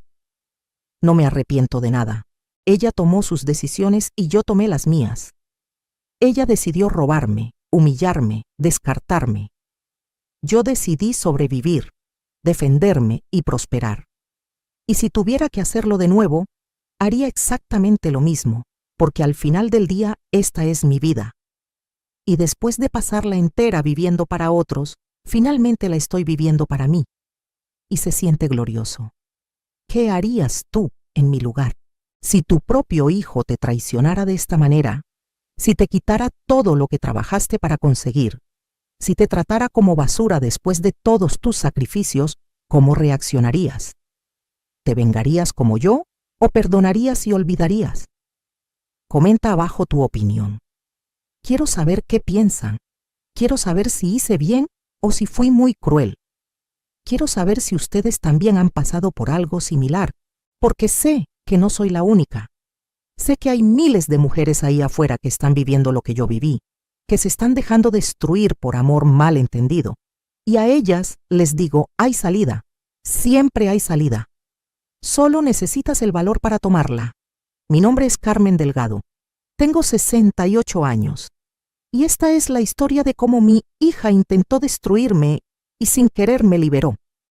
Speaker 1: no me arrepiento de nada. Ella tomó sus decisiones y yo tomé las mías. Ella decidió robarme, humillarme, descartarme. Yo decidí sobrevivir, defenderme y prosperar. Y si tuviera que hacerlo de nuevo, haría exactamente lo mismo, porque al final del día esta es mi vida. Y después de pasarla entera viviendo para otros, finalmente la estoy viviendo para mí. Y se siente glorioso. ¿Qué harías tú en mi lugar? Si tu propio hijo te traicionara de esta manera, si te quitara todo lo que trabajaste para conseguir, si te tratara como basura después de todos tus sacrificios, ¿cómo reaccionarías? ¿Te vengarías como yo o perdonarías y olvidarías? Comenta abajo tu opinión. Quiero saber qué piensan. Quiero saber si hice bien o si fui muy cruel. Quiero saber si ustedes también han pasado por algo similar, porque sé que no soy la única. Sé que hay miles de mujeres ahí afuera que están viviendo lo que yo viví, que se están dejando destruir por amor mal entendido. Y a ellas les digo, hay salida. Siempre hay salida. Solo necesitas el valor para tomarla. Mi nombre es Carmen Delgado. Tengo 68 años. Y esta es la historia de cómo mi hija intentó destruirme y sin querer me liberó.